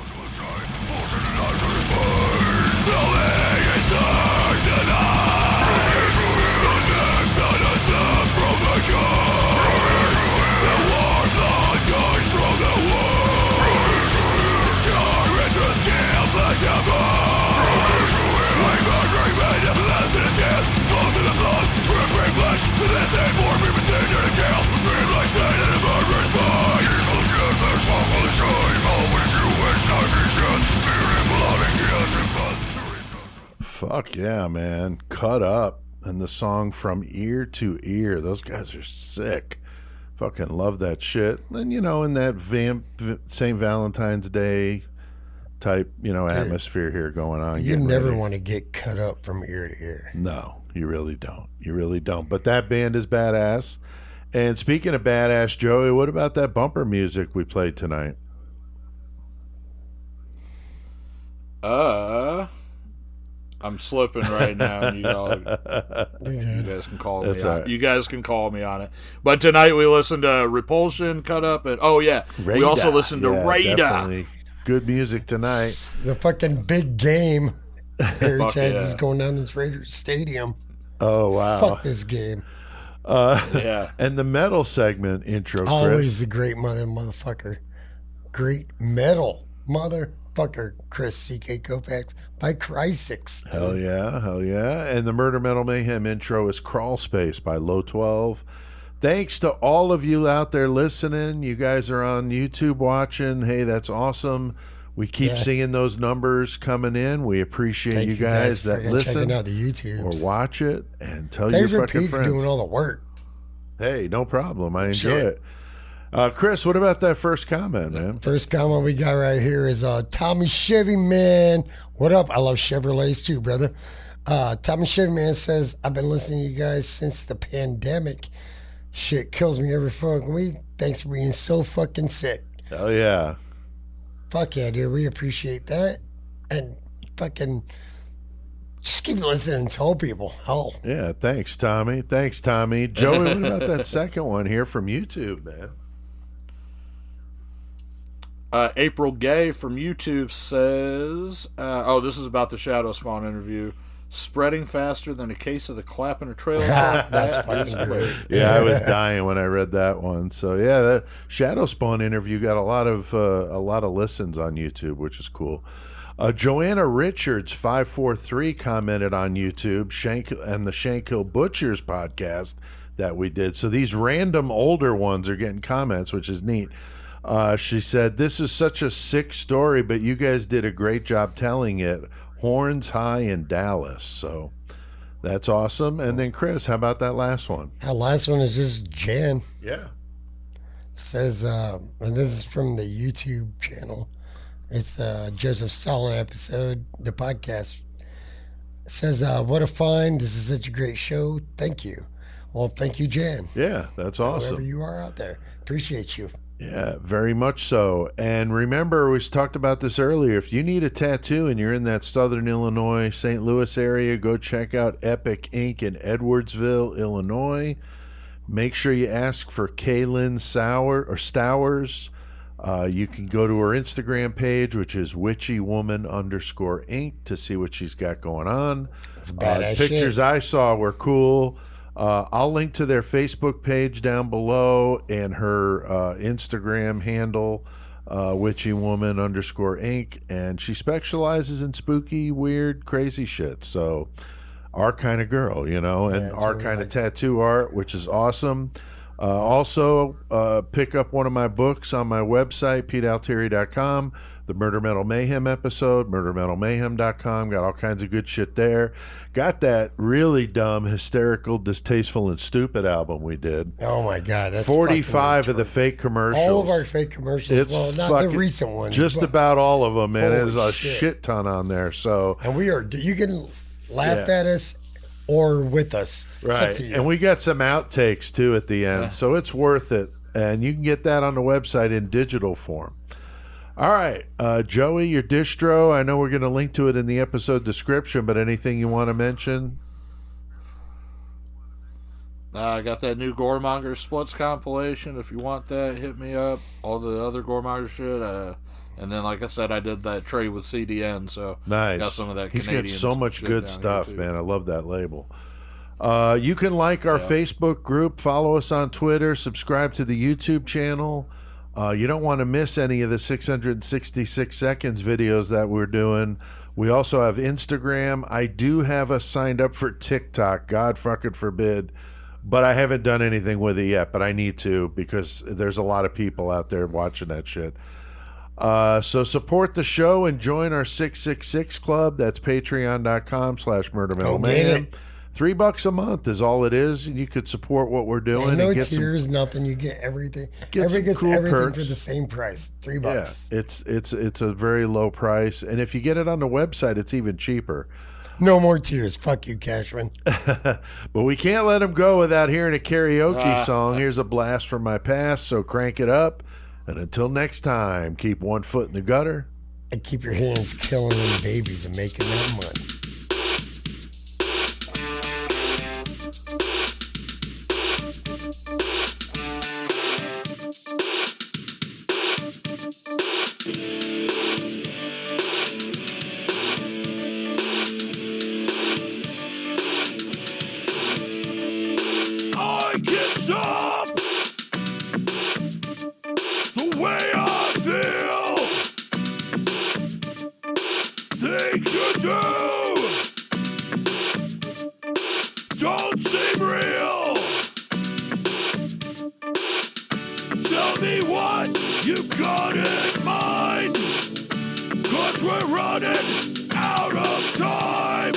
Fuck yeah, man. Cut Up and the song From Ear to Ear. Those guys are sick. Fucking love that shit. And, in that St. Valentine's Day type, atmosphere here going on. You never want to get cut up from ear to ear. No, you really don't. You really don't. But that band is badass. And speaking of badass, Joey, what about that bumper music we played tonight? I'm slipping right now, and you guys can call me. Right. You guys can call me on it. But tonight we listened to Repulsion, Cut Up, and we also listened to Radar. Good music tonight. The fucking big game. Heritage is going down this Raiders Stadium. Oh wow! Fuck this game. And the metal segment intro. Always Chris. the great motherfucker. Great metal motherfucker. Chris C.K. Kopax by Crysis. Hell yeah. And the Murder Metal Mayhem intro is Crawl Space by Low 12. Thanks to all of you out there listening. You guys are on YouTube watching. Hey, that's awesome. We keep seeing those numbers coming in. We appreciate you guys that listen checking out the YouTube or watch it and tell your fucking friends. Doing all the work. Hey, no problem. I enjoy it. Chris, what about that first comment, man? First comment we got right here is Tommy Chevy, man. What up? I love Chevrolets too, brother. Tommy Shivman says, I've been listening to you guys since the pandemic. Shit kills me every fucking week. Thanks for being so fucking sick. Oh, yeah. Fuck yeah, dude. We appreciate that. And fucking just keep listening and tell people. Hell. Yeah, thanks, Tommy. Thanks, Tommy. Joey, what about that second one here from YouTube, man? April Gay from YouTube says, this is about the Shadow Spawn interview. Spreading faster than a case of the clap in a trailer park. That's fucking great. Yeah, I was dying when I read that one. So yeah, that Shadow Spawn interview got a lot of listens on YouTube, which is cool. Joanna Richards 543 commented on YouTube and the Shankill Butchers podcast that we did. So these random older ones are getting comments, which is neat. She said, "This is such a sick story, but you guys did a great job telling it. Horns high in Dallas." So that's awesome. And then Chris, how about that last one? That last one is just Jan. Yeah. Says, and this is from the YouTube channel. It's the Joseph Stalin episode, the podcast. It says, what a find. This is such a great show. Thank you. Well, thank you, Jan. Yeah, that's awesome. Wherever you are out there. Appreciate you. Yeah, very much so. And remember, we talked about this earlier. If you need a tattoo and you're in that Southern Illinois, St. Louis area, go check out Epic Ink in Edwardsville, Illinois. Make sure you ask for Kaylin Stowers. You can go to her Instagram page, which is witchywoman_ink, to see what she's got going on. It's badass Pictures shit. I saw were cool. I'll link to their Facebook page down below and her Instagram handle, witchywoman_ink. And she specializes in spooky, weird, crazy shit. So our kind of girl, and our kind of tattoo art, which is awesome. Also, pick up one of my books on my website, PeteAltieri.com. The Murder Metal Mayhem episode, murdermetalmayhem.com. Got all kinds of good shit there. Got that really dumb, hysterical, distasteful, and stupid album we did. Oh my God. That's 45 of the fake commercials. All of our fake commercials. It's well, not fucking, the recent ones. Just but, about all of them, man. Holy There's a shit. shit ton on there. So, and you can laugh at us or with us. It's up right. to you. And we got some outtakes too at the end. So it's worth it. And you can get that on the website in digital form. All right, Joey, your distro, I know we're going to link to it in the episode description, but anything you want to mention? I got that new Goremonger Splits compilation. If you want that, hit me up. All the other Goremonger shit. And then, like I said, I did that trade with CDN, so Nice. got some of that He's Canadian got so much shit good down stuff, here, too. man. I love that label. You can like our Facebook group, follow us on Twitter, subscribe to the YouTube channel. You don't want to miss any of the 666 seconds videos that we're doing. We also have Instagram. I do have us signed up for TikTok. God fucking forbid. But I haven't done anything with it yet, but I need to because there's a lot of people out there watching that shit. So support the show and join our 666 club. That's patreon.com/murdermetalmayhem. $3 a month is all it is, and you could support what we're doing. And no and get tiers, nothing. You get everything. Get some Everybody gets cool everything perks. for the same price. $3. Yeah, it's a very low price, and if you get it on the website, it's even cheaper. No more tears. Fuck you, Cashman. But we can't let them go without hearing a karaoke song. Here's a blast from my past, so crank it up. And until next time, keep one foot in the gutter. And keep your hands killing them babies and making that money. I can't stop the way I feel. Things you do don't seem real. Tell me what you've got in mind, 'cause we're running out of time.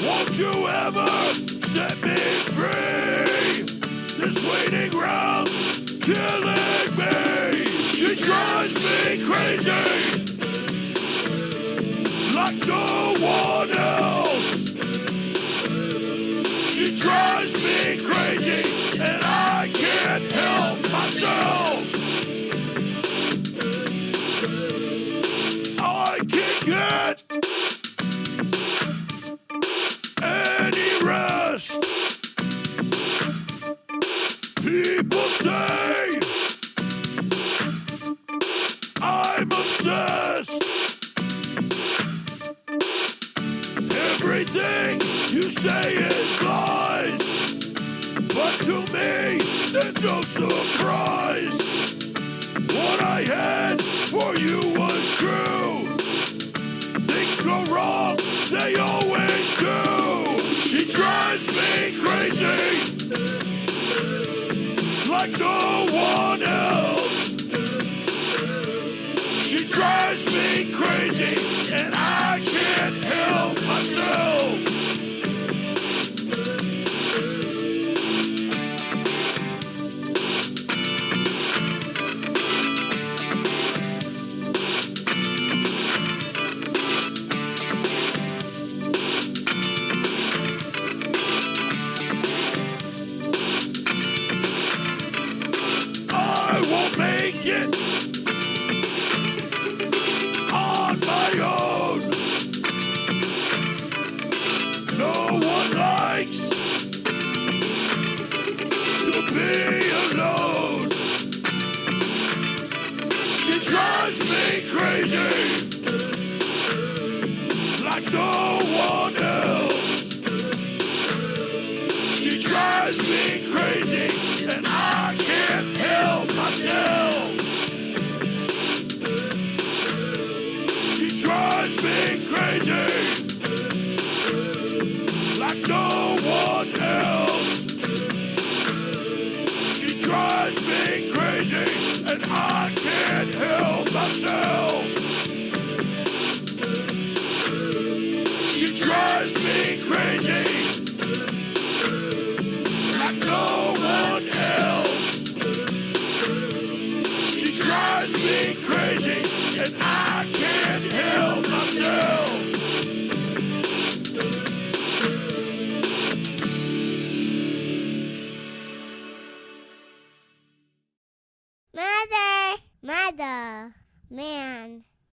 Won't you ever set me free? This waiting round's killing me. She drives me crazy like no one else. drives me crazy, and I can't help myself. I can't get any rest. People say I'm obsessed. Everything you say is lies, but to me there's no surprise. What I had for you was true. Things go wrong, they always do. She drives me crazy like no one else. She drives me crazy, and I can't help myself. I won't make it on my own. No one likes to be alone. She drives me crazy like no one else. She drives me crazy, and I can't help myself. She drives me crazy like no one else. She drives me crazy, and I can't help myself. She drives me crazy like no one else. She drives me crazy, and I can't help myself. Mother,